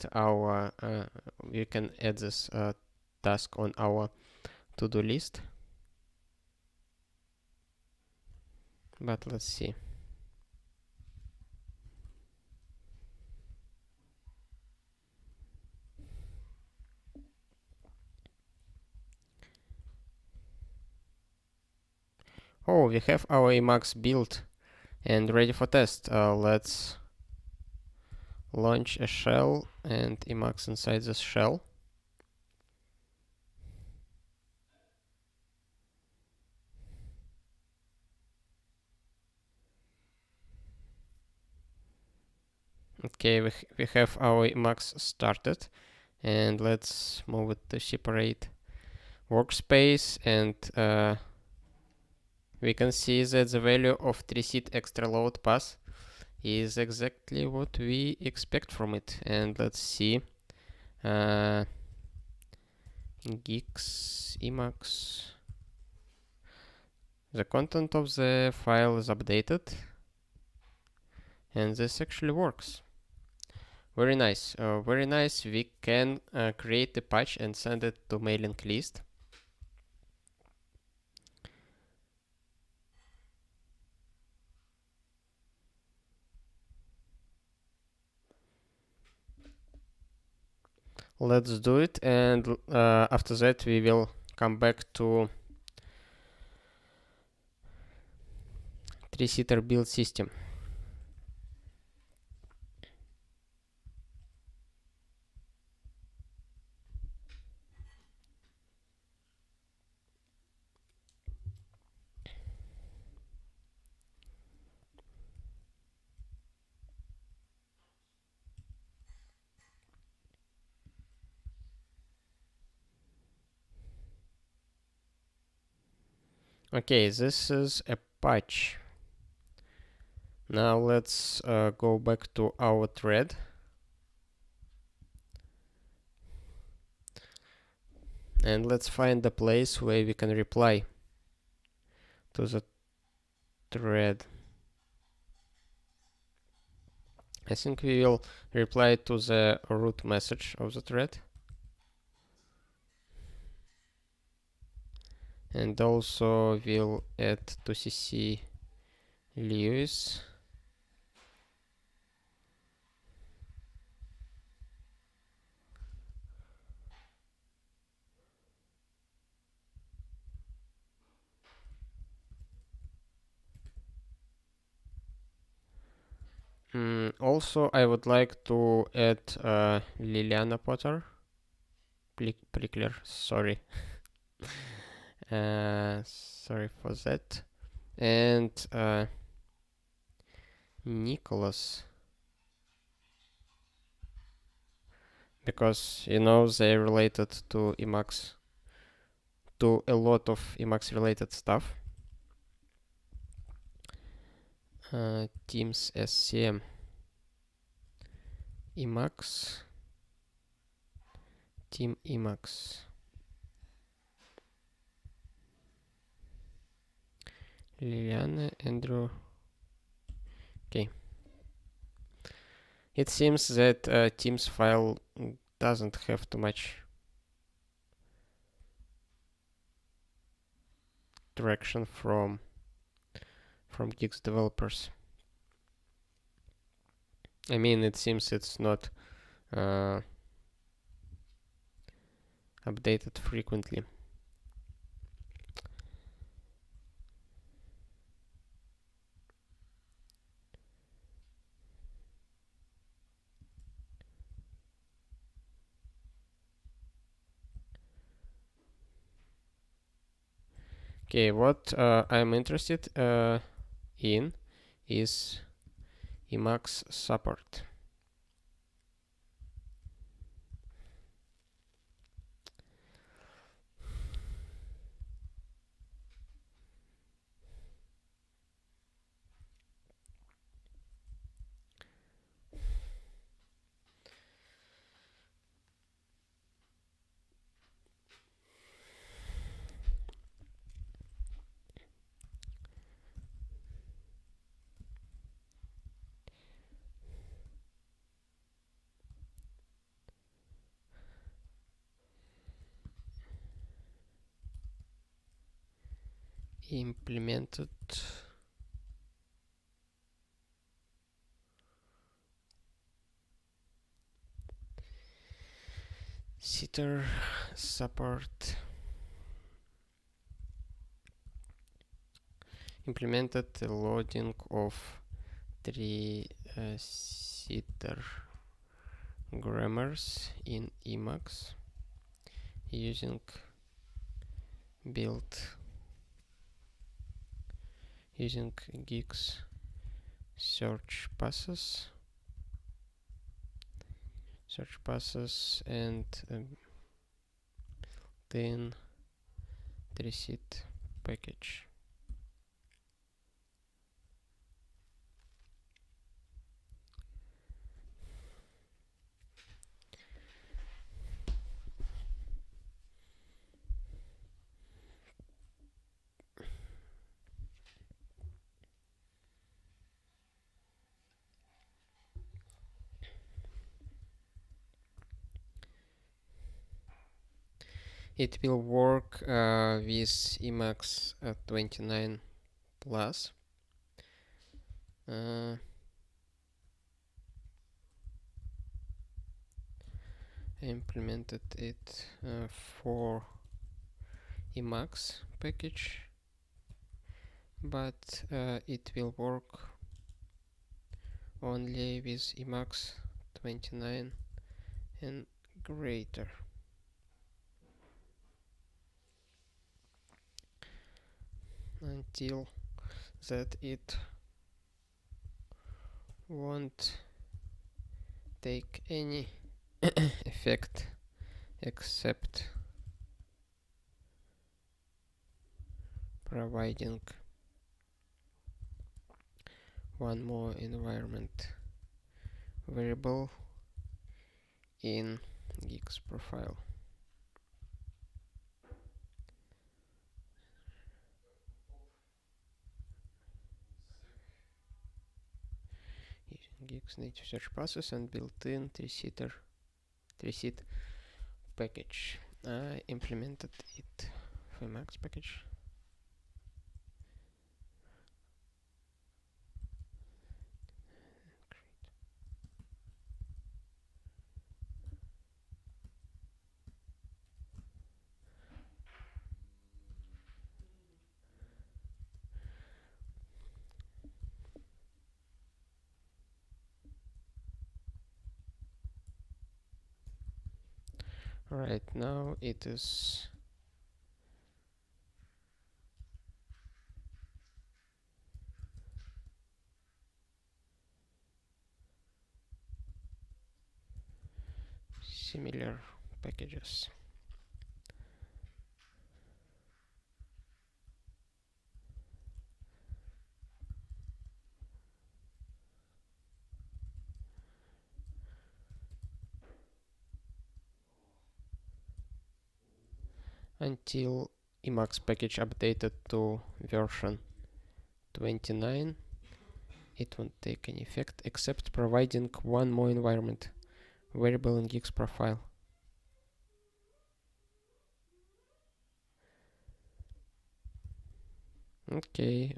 this task on our to-do list. But let's see. Oh, we have our Emacs built and ready for test. Let's launch a shell and Emacs inside this shell. Okay, we have our Emacs started, and let's move it to separate workspace, and we can see that the value of Threeseat extra load pass is exactly what we expect from it. And let's see, Guix Emacs, the content of the file is updated, and this actually works. Very nice, very nice. We can create a patch and send it to mailing list. Let's do it, and after that we will come back to Threeseater build system. Okay, this is a patch. Now let's go back to our thread. And let's find the place where we can reply to the thread. I think we will reply to the root message of the thread. And also we'll add to CC Lewis. Also, I would like to add Liliana Potter. Prickler, sorry. Sorry for that. And Nicholas. Because, you know, they're related to Emacs. To a lot of Emacs related stuff. Teams SCM. Emacs. Team Emacs. Liliana, Andrew. Okay. It seems that Teams file doesn't have too much direction from Guix developers. I mean, it seems it's not updated frequently. Okay, what I'm interested in is Emacs support. Implemented Threeseater support. Implemented the loading of Threeseater grammars in Emacs using Guix search passes and then Threeseater package. It will work with Emacs 29 plus. I implemented it for Emacs package, but it will work only with Emacs 29 and greater. Until that it won't take any effect except providing one more environment variable in Guix profile. Guix native search process and built-in Threeseater package. I implemented it for Emacs package. Right now it is similar packages. Until Emacs package updated to version 29, it won't take any effect except providing one more environment variable in Guix profile. Okay.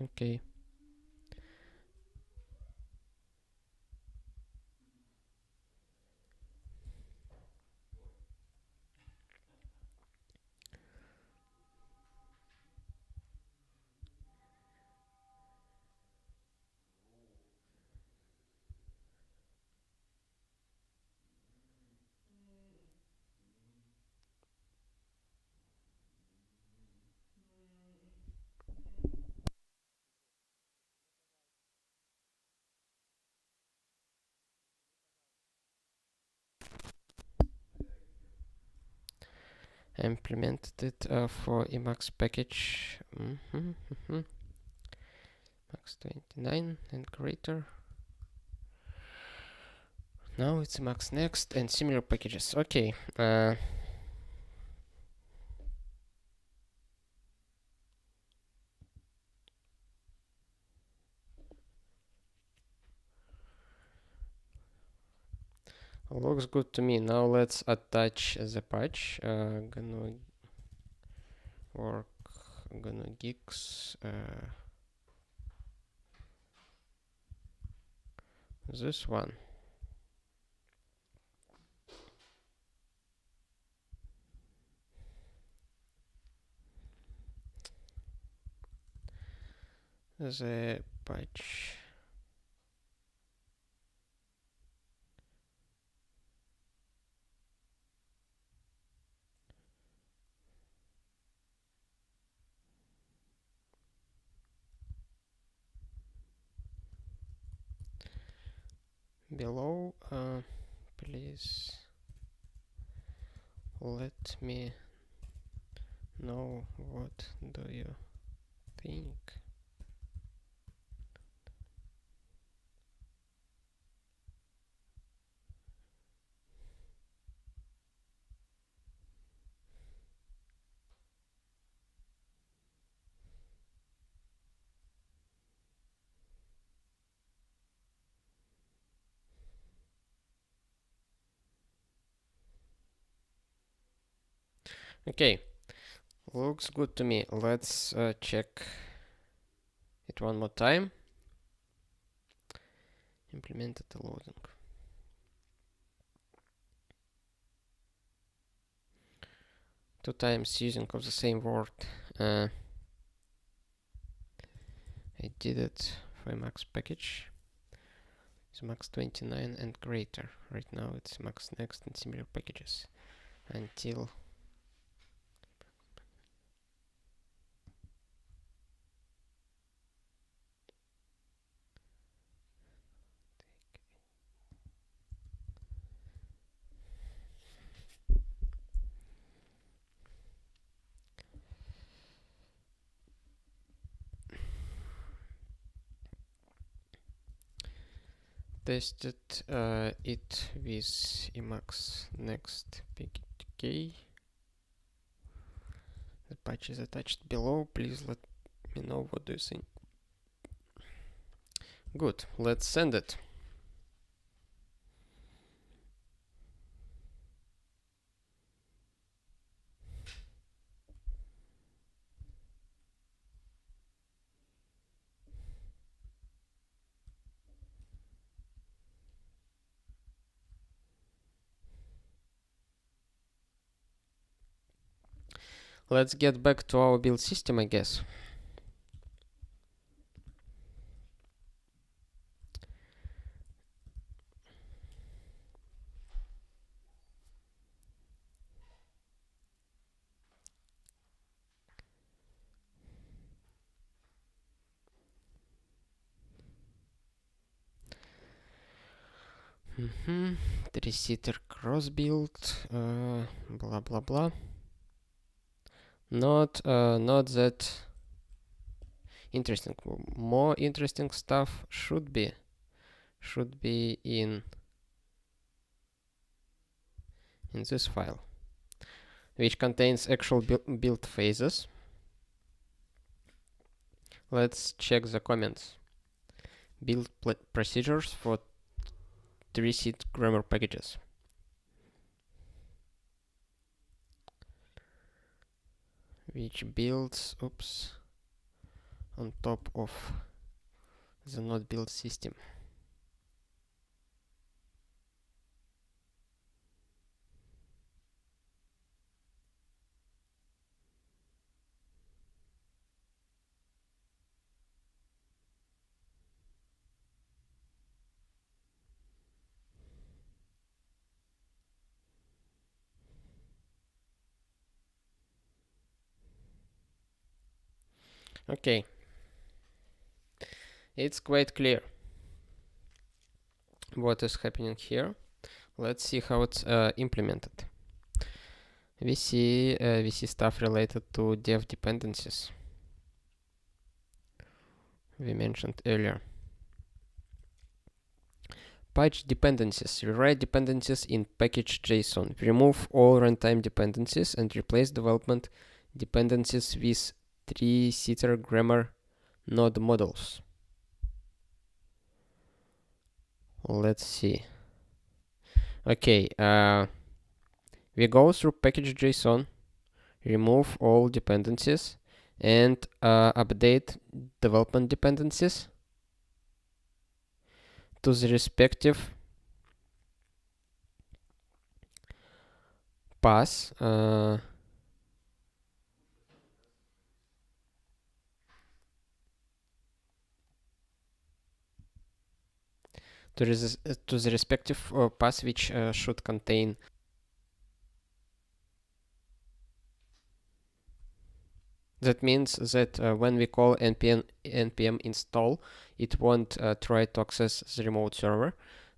I implemented it for Emacs package Emacs 29 and greater. Now it's Emacs Next and similar packages. Okay. Looks good to me. Now let's attach the patch. GNU work, GNU Guix. This one. The patch. Below, please let me know what do you think. Okay, looks good to me. Let's check it one more time. Implemented the loading. Two times using of the same word. I did it for Emacs package. It's Emacs 29 and greater. Right now it's Emacs Next and similar packages. Until tested it with Emacs Next PK. The patch is attached below. Please let me know what do you think. Good, let's send it. Let's get back to our build system, I guess. Threeseater cross build, blah blah blah. Not that interesting. More interesting stuff should be in this file, which contains actual build phases. Let's check the comments. Build procedures for Threeseater grammar packages. Which builds, on top of the not build system. Okay, it's quite clear what is happening here. Let's see how it's implemented. We see stuff related to dev dependencies we mentioned earlier. Patch dependencies. Rewrite dependencies in package.json. Remove all runtime dependencies and replace development dependencies with Threeseater grammar node models. Let's see. Okay, we go through package.json, remove all dependencies, and update development dependencies to the respective path. To the respective path which should contain. That means that when we call npm install, it won't try to access the remote server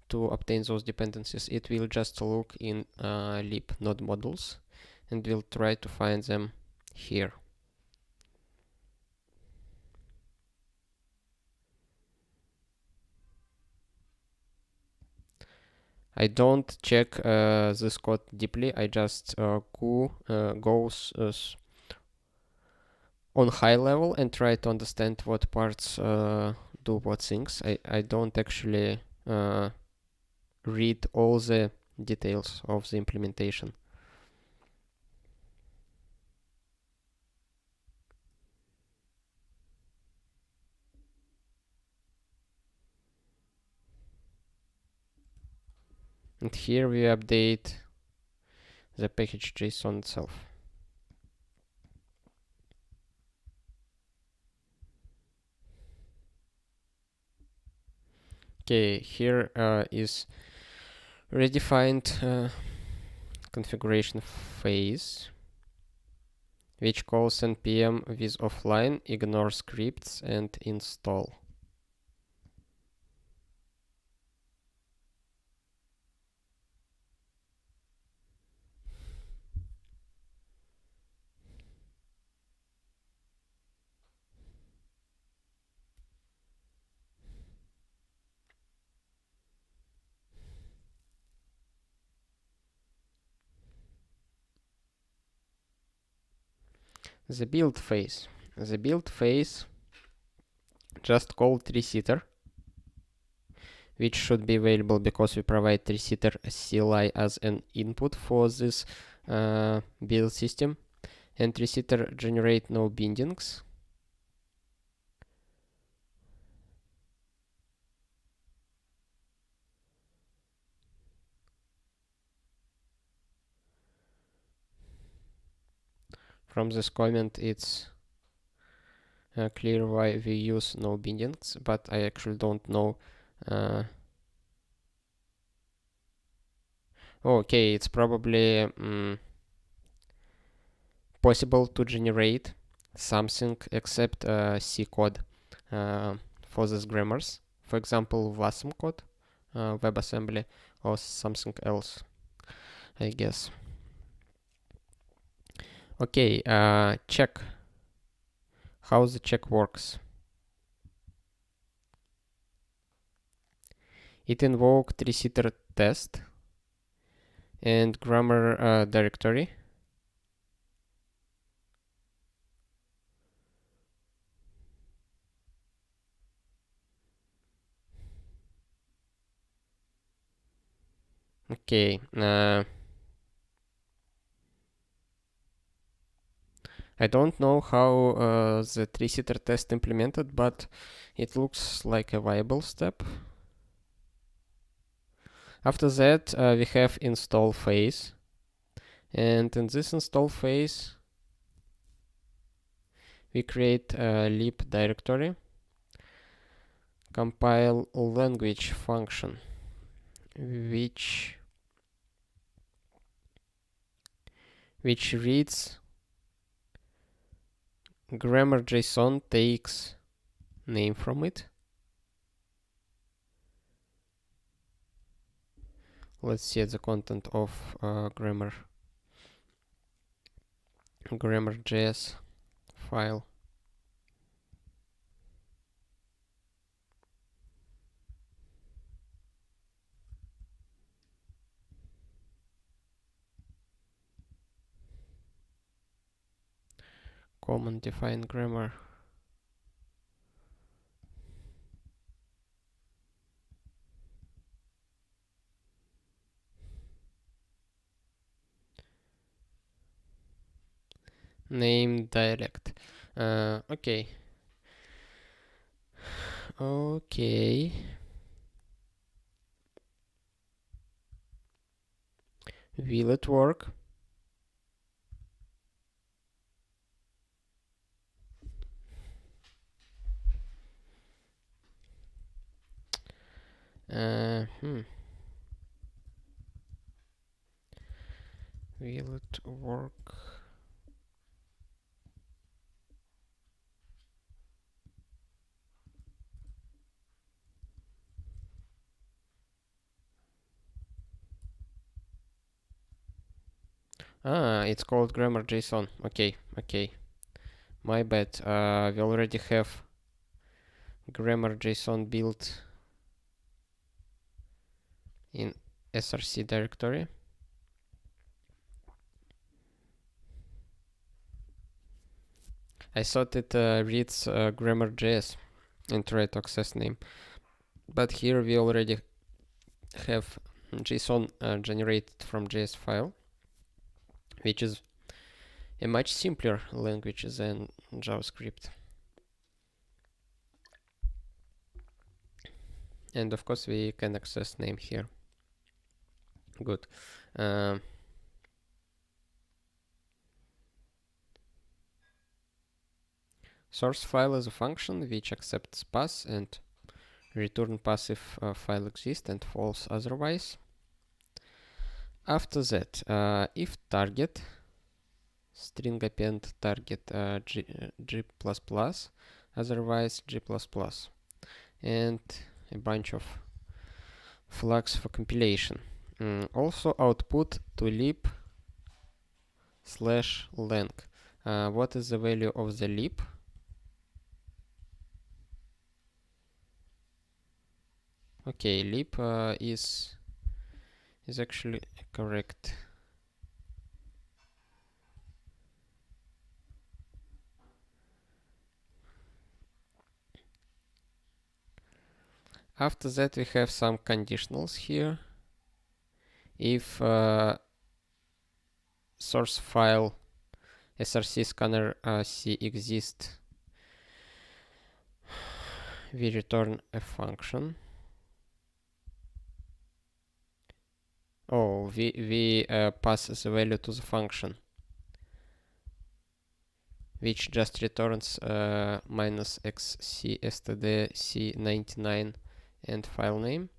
to obtain those dependencies. It will just look in lib node modules and will try to find them here. I don't check this code deeply. I just go on high level and try to understand what parts do what things. I don't actually read all the details of the implementation. And here we update the package.json itself. Okay, here is redefined configuration phase, which calls npm with offline, ignore scripts, and install. The build phase. The build phase just call Threeseater, which should be available because we provide Threeseater CLI as an input for this build system. And Threeseater generate no bindings. From this comment, it's clear why we use no bindings, but I actually don't know. Okay, it's probably possible to generate something except C code for these grammars. For example, WASM code. WebAssembly or something else, I guess. Okay, check. How the check works. It invokes Threeseater test and grammar directory. Okay. I don't know how the Threeseater test implemented, but it looks like a viable step. After that, we have install phase. And in this install phase, we create a lib directory, compile language function, which reads grammar.json, takes name from it. Let's see the content of grammar.js file. Common define grammar. Name dialect. Okay. Okay. Will it work? Will it work? It's called grammar.json. Okay. My bad. We already have grammar.json built in src directory. I thought it reads grammar.js and try to access name, but here we already have JSON generated from JS file, which is a much simpler language than JavaScript. And of course we can access name here. Good. Source file is a function which accepts pass and return pass if file exists and false otherwise. After that, if target string append target G++, otherwise G++, and a bunch of flags for compilation. Also output to lib/lang. What is the value of the lib? Okay, lib is actually correct. After that, we have some conditionals here. If source file src scanner c exists, we return a function. Oh, we pass the value to the function, which just returns -xc std c99 and file name.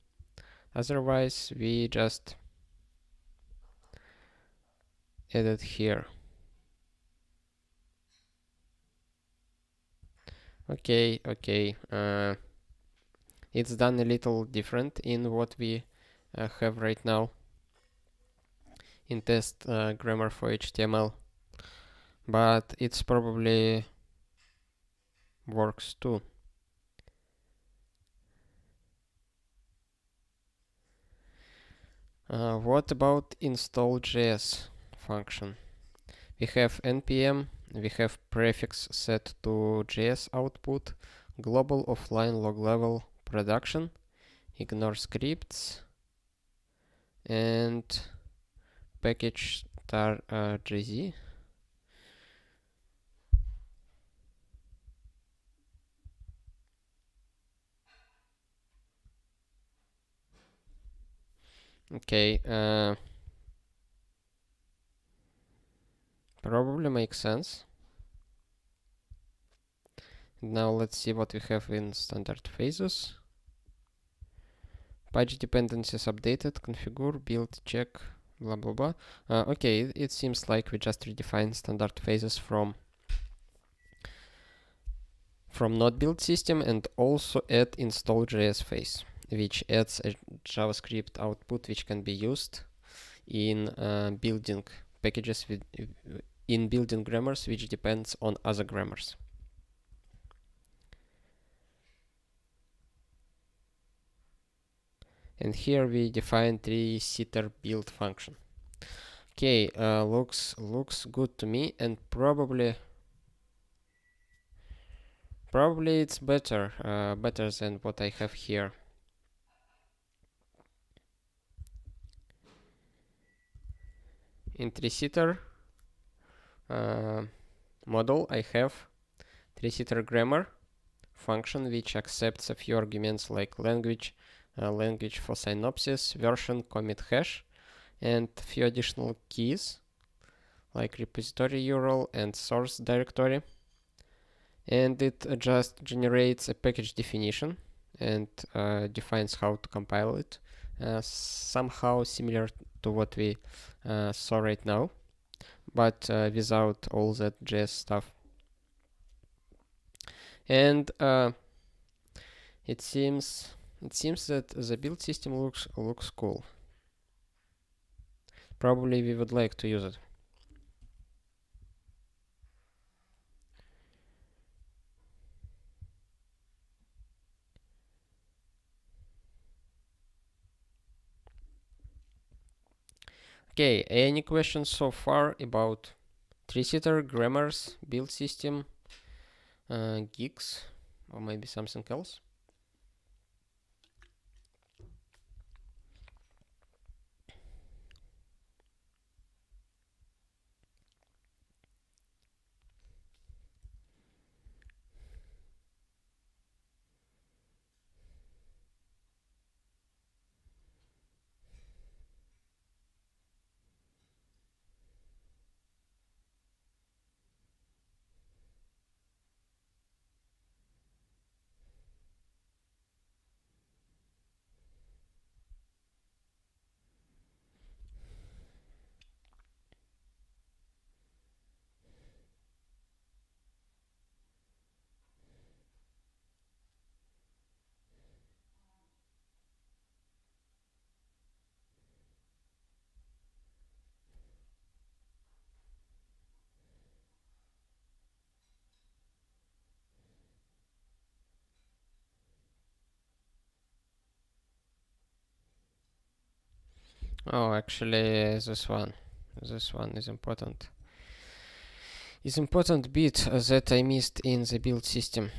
Otherwise, we just add it here. Okay. It's done a little different in what we have right now in test grammar for HTML, but it's probably works too. What about install.js function? We have npm, we have prefix set to JS output, global offline log level production, ignore scripts, and package star gz. Okay, probably makes sense. Now let's see what we have in standard phases. Patch dependencies updated, configure, build, check, blah blah blah. Okay, it seems like we just redefined standard phases from not build system and also add install.js phase, which adds a JavaScript output which can be used in building packages in building grammars which depends on other grammars. And here we define Threeseater build function. Okay, looks good to me, and probably it's better than what I have here. In Threeseater model, I have Threeseater grammar function which accepts a few arguments like language for synopsis, version, commit hash, and a few additional keys like repository URL and source directory. And it just generates a package definition and defines how to compile it, somehow similar to what we saw right now, but without all that JS stuff. And it seems that the build system looks cool. Probably we would like to use it. Okay, any questions so far about Threeseater, grammars, build system, Guix, or maybe something else? Oh, actually, this one is important. It's important bit that I missed in the build system.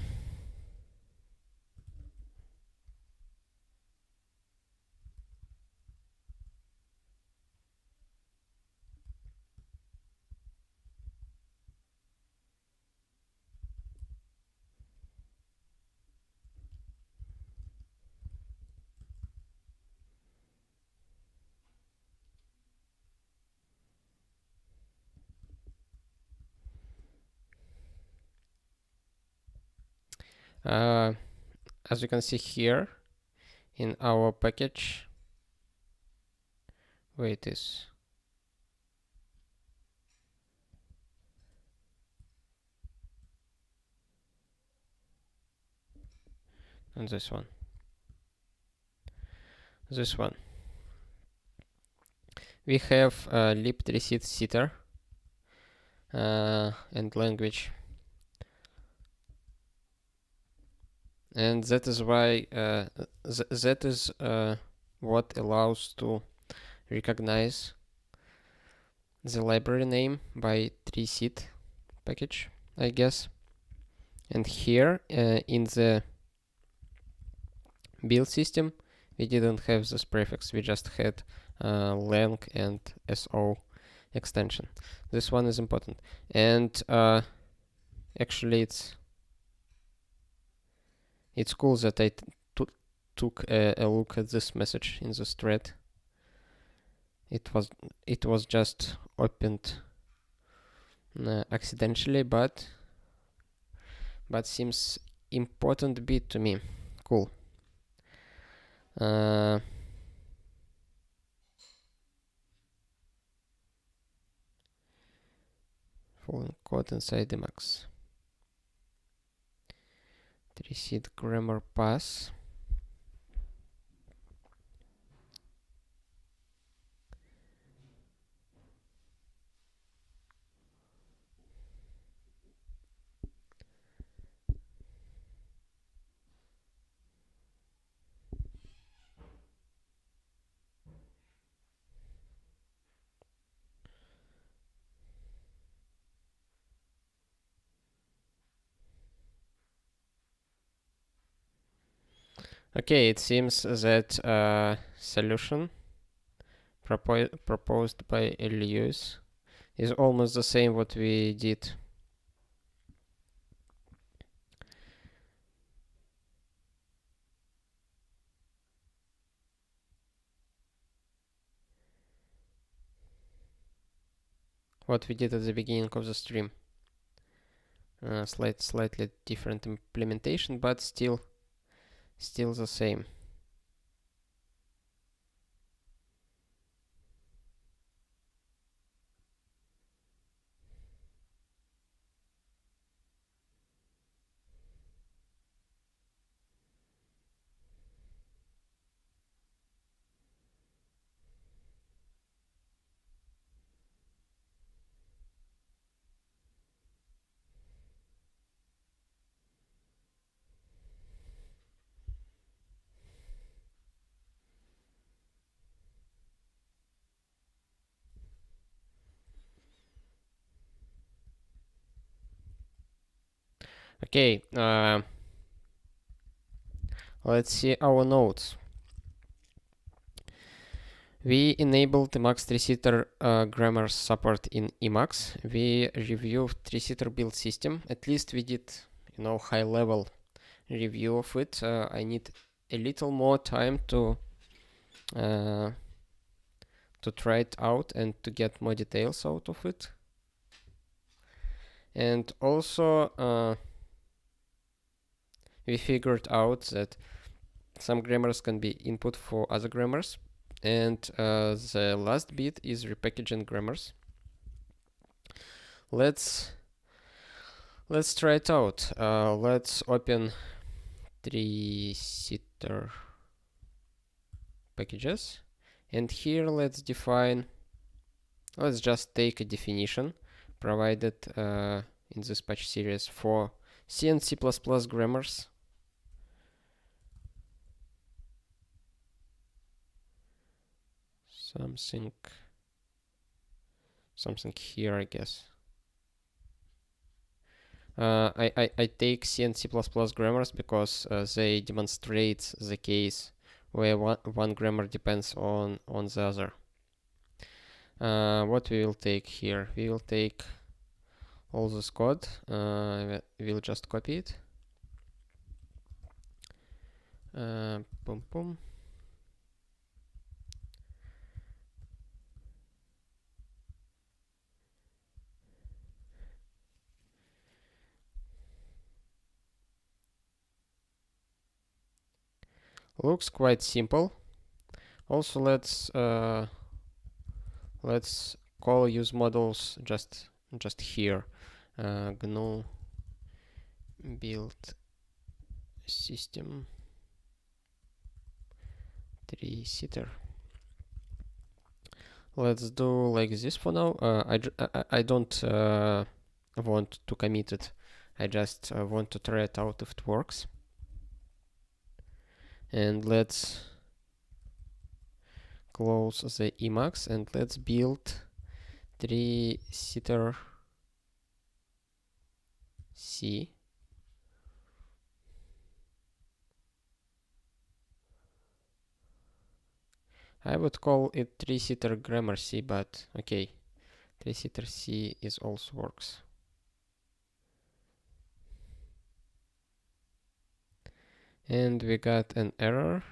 As you can see here in our package, where it is. And this one. this one. We have lib.Threeseater and language, and that is why that is what allows to recognize the library name by Threeseater package, I guess. And here in the build system, we didn't have this prefix. We just had lang and so extension. This one is important, and actually it's cool that I took a look at this message in this thread. It was just opened accidentally, but seems important bit to me. Cool. Following code inside Emacs. Threeseater grammar pass. Okay, it seems that solution proposed by Elias is almost the same what we did. What we did at the beginning of the stream. Slightly different implementation, but still the same. Okay, let's see our notes. We enabled Emacs Threeseater grammar support in Emacs. We reviewed Threeseater build system. At least we did, high level review of it. I need a little more time to try it out and to get more details out of it. And also we figured out that some grammars can be input for other grammars, and the last bit is repackaging grammars. Let's try it out. Let's open Threeseater packages, and here let's just take a definition provided in this patch series for C and C++ grammars. Something here, I guess. I take C and C++ grammars because they demonstrate the case where one grammar depends on the other. What we will take here? We will take all this code. We'll just copy it. Boom, boom. Looks quite simple. Also, let's call use models just here. GNU build system Threeseater. Let's do like this for now. I don't want to commit it. I just want to try it out if it works. And let's close the Emacs and let's build Threeseater C. I would call it Threeseater Grammar C, but okay, Threeseater C is also works. And we got an error.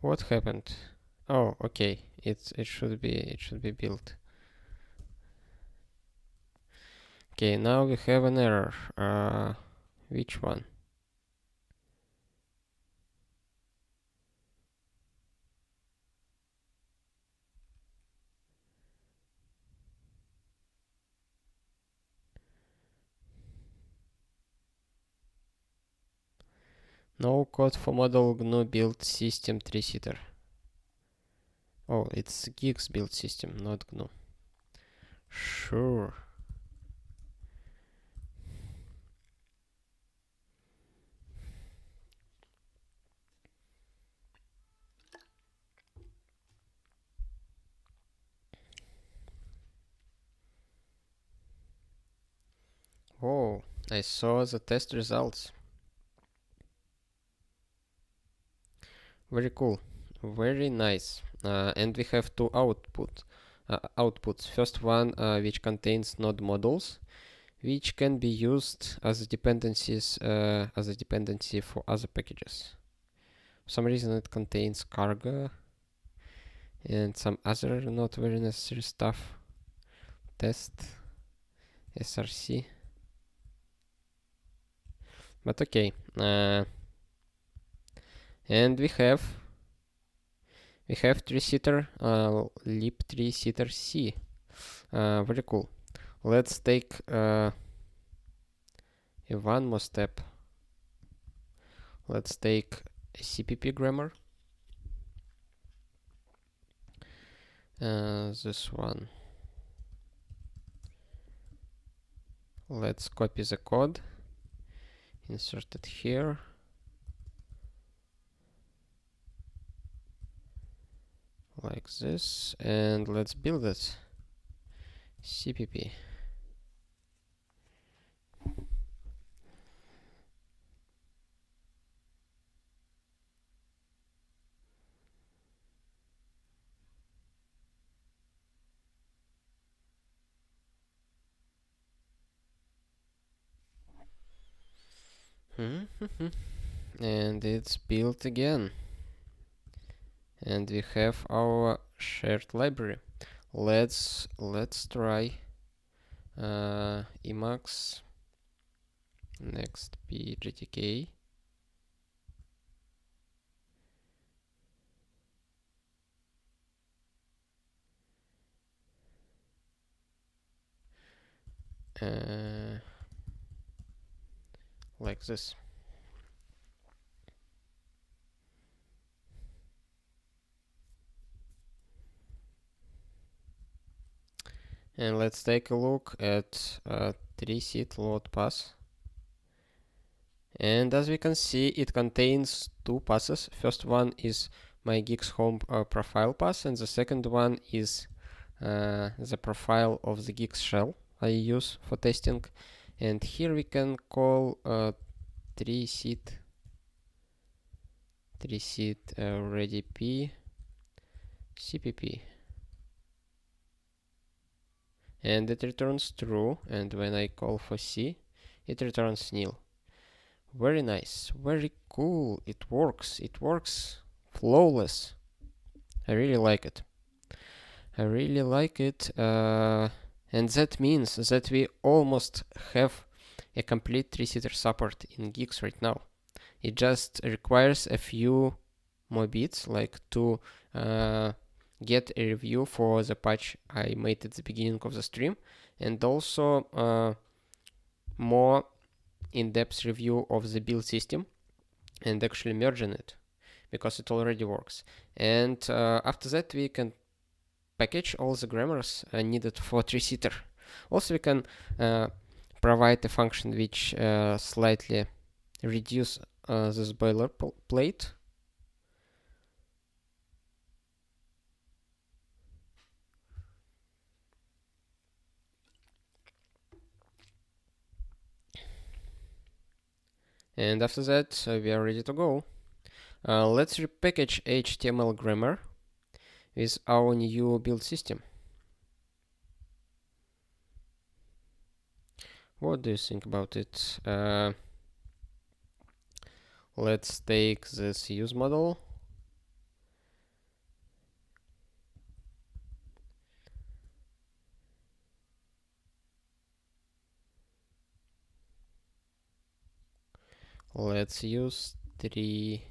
What happened? Oh, okay. It should be built. Okay, now we have an error. Which one? No code for model GNU build system Threeseater. Oh, it's Guix build system, not GNU. Sure. Oh, I saw the test results. Very cool. Very nice. And we have two outputs. First one, which contains node models, which can be used as dependencies as a dependency for other packages. For some reason it contains cargo and some other not very necessary stuff. Test, src. But okay. And we have Threeseater, lib3seater C. Very cool. Let's take one more step. Let's take CPP grammar. This one. Let's copy the code, insert it here. Like this, and let's build it. CPP. And it's built again. And we have our shared library. Let's try Emacs next pgtk. Like this. And let's take a look at Threeseat load pass. And as we can see, it contains two passes. First one is my Guix home profile pass, and the second one is the profile of the Guix shell I use for testing. And here we can call Threeseat ready p cpp. And it returns true, and when I call for C, it returns nil. Very nice, very cool. It works flawless. I really like it. I really like it. And that means that we almost have a complete Threeseater support in Guix right now. It just requires a few more bits, like to get a review for the patch I made at the beginning of the stream, and also more in-depth review of the build system and actually merging it, because it already works. And after that we can package all the grammars needed for Threeseater. Also we can provide a function which slightly reduce this boilerplate. And after that we are ready to go. Let's repackage HTML grammar with our new build system. What do you think about it? Let's take this use model. Let's use Threeseater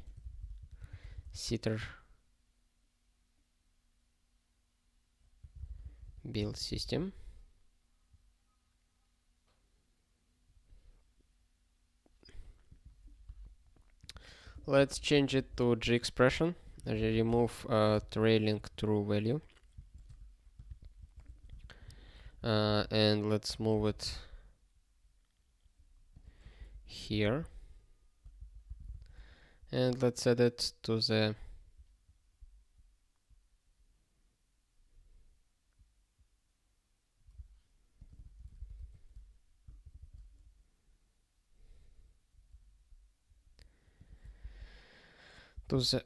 build system. Let's change it to G expression. Remove trailing true value. And let's move it here. And let's add it to the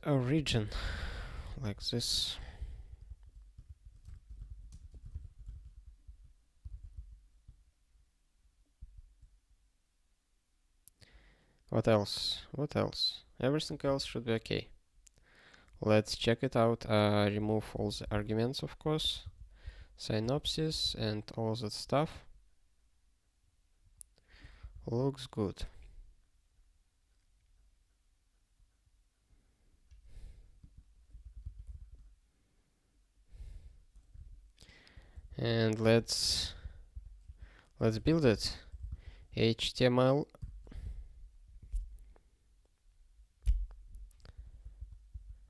origin, like this. What else? What else? Everything else should be okay. Let's check it out. Remove all the arguments, of course. Synopsis and all that stuff. Looks good. And let's build it. HTML.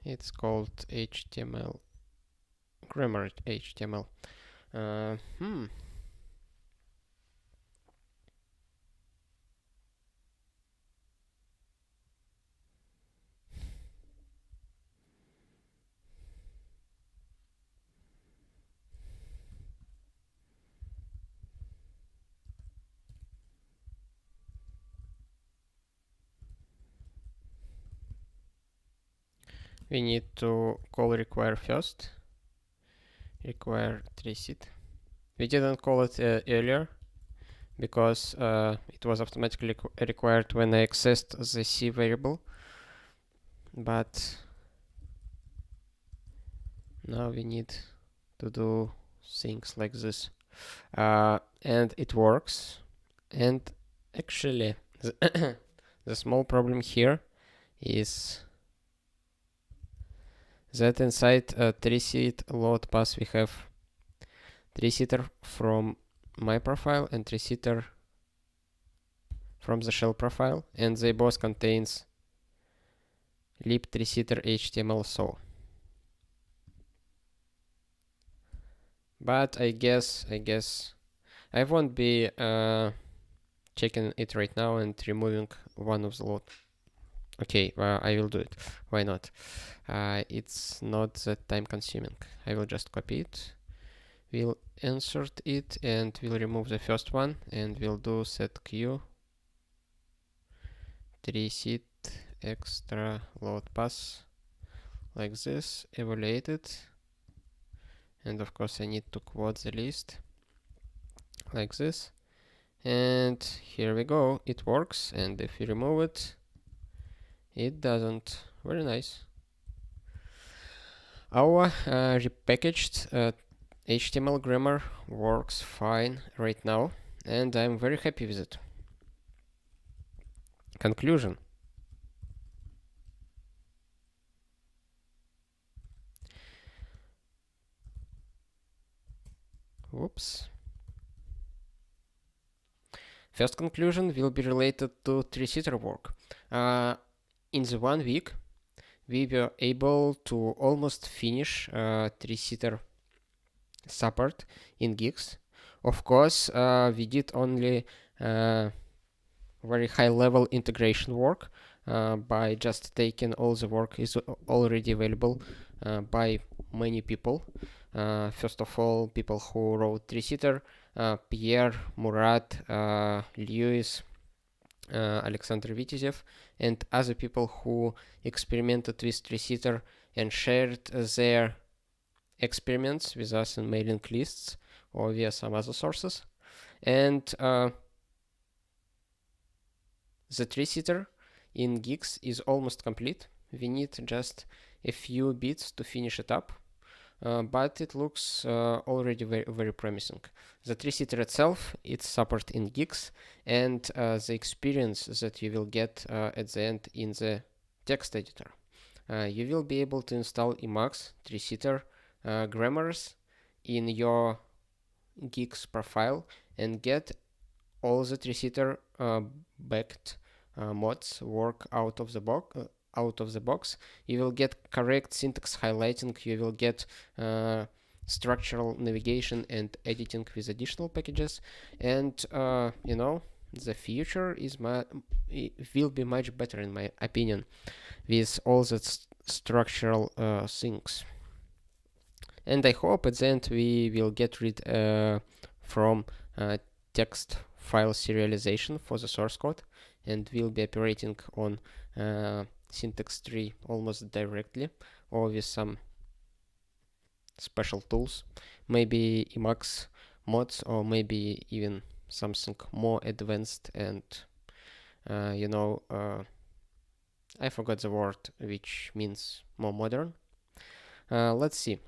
It's called HTML grammar HTML. We need to call require first. Require Threeseater. We didn't call it earlier because it was automatically required when I accessed the C variable. But now we need to do things like this. And it works. And actually, the small problem here is that inside Threeseater load pass we have Threeseater from my profile and Threeseater from the shell profile, and they both contains lib Threeseater HTML so. But I guess I won't be checking it right now and removing one of the load. Okay, I will do it. Why not? It's not that time consuming. I will just copy it. We'll insert it and we'll remove the first one and we'll do set q Threeseater extra load pass like this, evaluate it, and of course I need to quote the list like this, And here we go, it works. And if you remove it, it doesn't. Very nice. Our repackaged HTML grammar works fine right now, and I'm very happy with it. Conclusion. Whoops. First conclusion will be related to Threeseater work. In the 1 week, we were able to almost finish Threeseater support in Guix. Of course, we did only very high level integration work by just taking all the work is already available by many people. First of all, people who wrote Threeseater, Pierre, Murat, Lewis, Alexander Vitizev, and other people who experimented with Threeseater and shared their experiments with us in mailing lists or via some other sources. And the Threeseater in Guix is almost complete. We need just a few bits to finish it up, but it looks already very, very promising. The Threeseater itself, it's support in Guix, and the experience that you will get at the end in the text editor. You will be able to install Emacs Threeseater grammars in your Guix profile and get all the Threeseater backed mods work out of the box. You will get correct syntax highlighting, you will get structural navigation and editing with additional packages, and you know, the future will be much better in my opinion with all that structural things. And I hope at the end we will get rid from text file serialization for the source code, and we'll be operating on syntax tree almost directly, or with some special tools, maybe Emacs mods, or maybe even something more advanced and you know, I forgot the word which means more modern. Let's see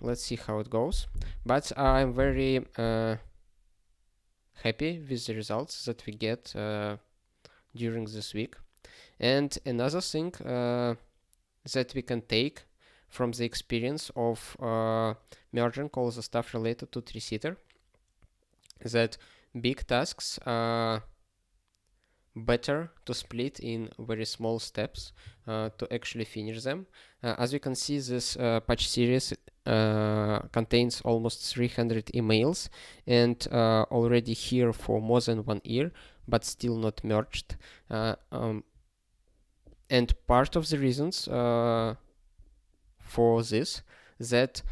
how it goes, but I'm very happy with the results that we get during this week. And another thing that we can take from the experience of merging all the stuff related to Threeseater, that big tasks are better to split in very small steps to actually finish them. As you can see, this patch series contains almost 300 emails and already here for more than 1 year, but still not merged. And part of the reasons for this, that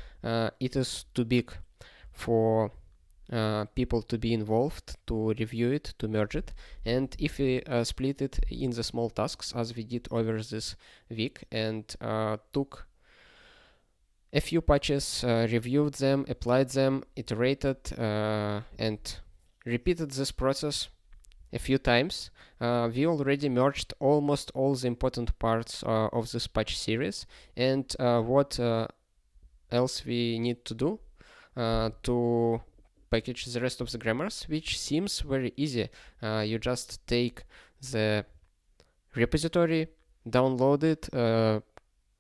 it is too big for people to be involved, to review it, to merge it. And if we split it in the small tasks, as we did over this week, and took a few patches, reviewed them, applied them, iterated, and repeated this process a few times, we already merged almost all the important parts of this patch series. And what else we need to do to package the rest of the grammars, which seems very easy. You just take the repository, download it,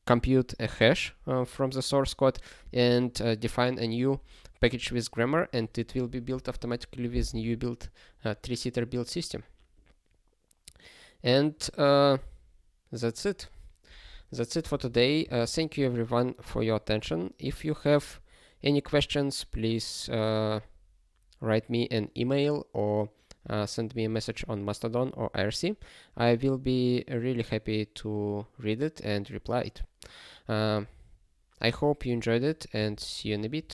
compute a hash from the source code, and define a new package with grammar, and it will be built automatically with new build Threeseater build system. And that's it. That's it for today. Thank you everyone for your attention. If you have any questions, please write me an email or send me a message on Mastodon or IRC. I will be really happy to read it and reply it. I hope you enjoyed it, and see you in a bit.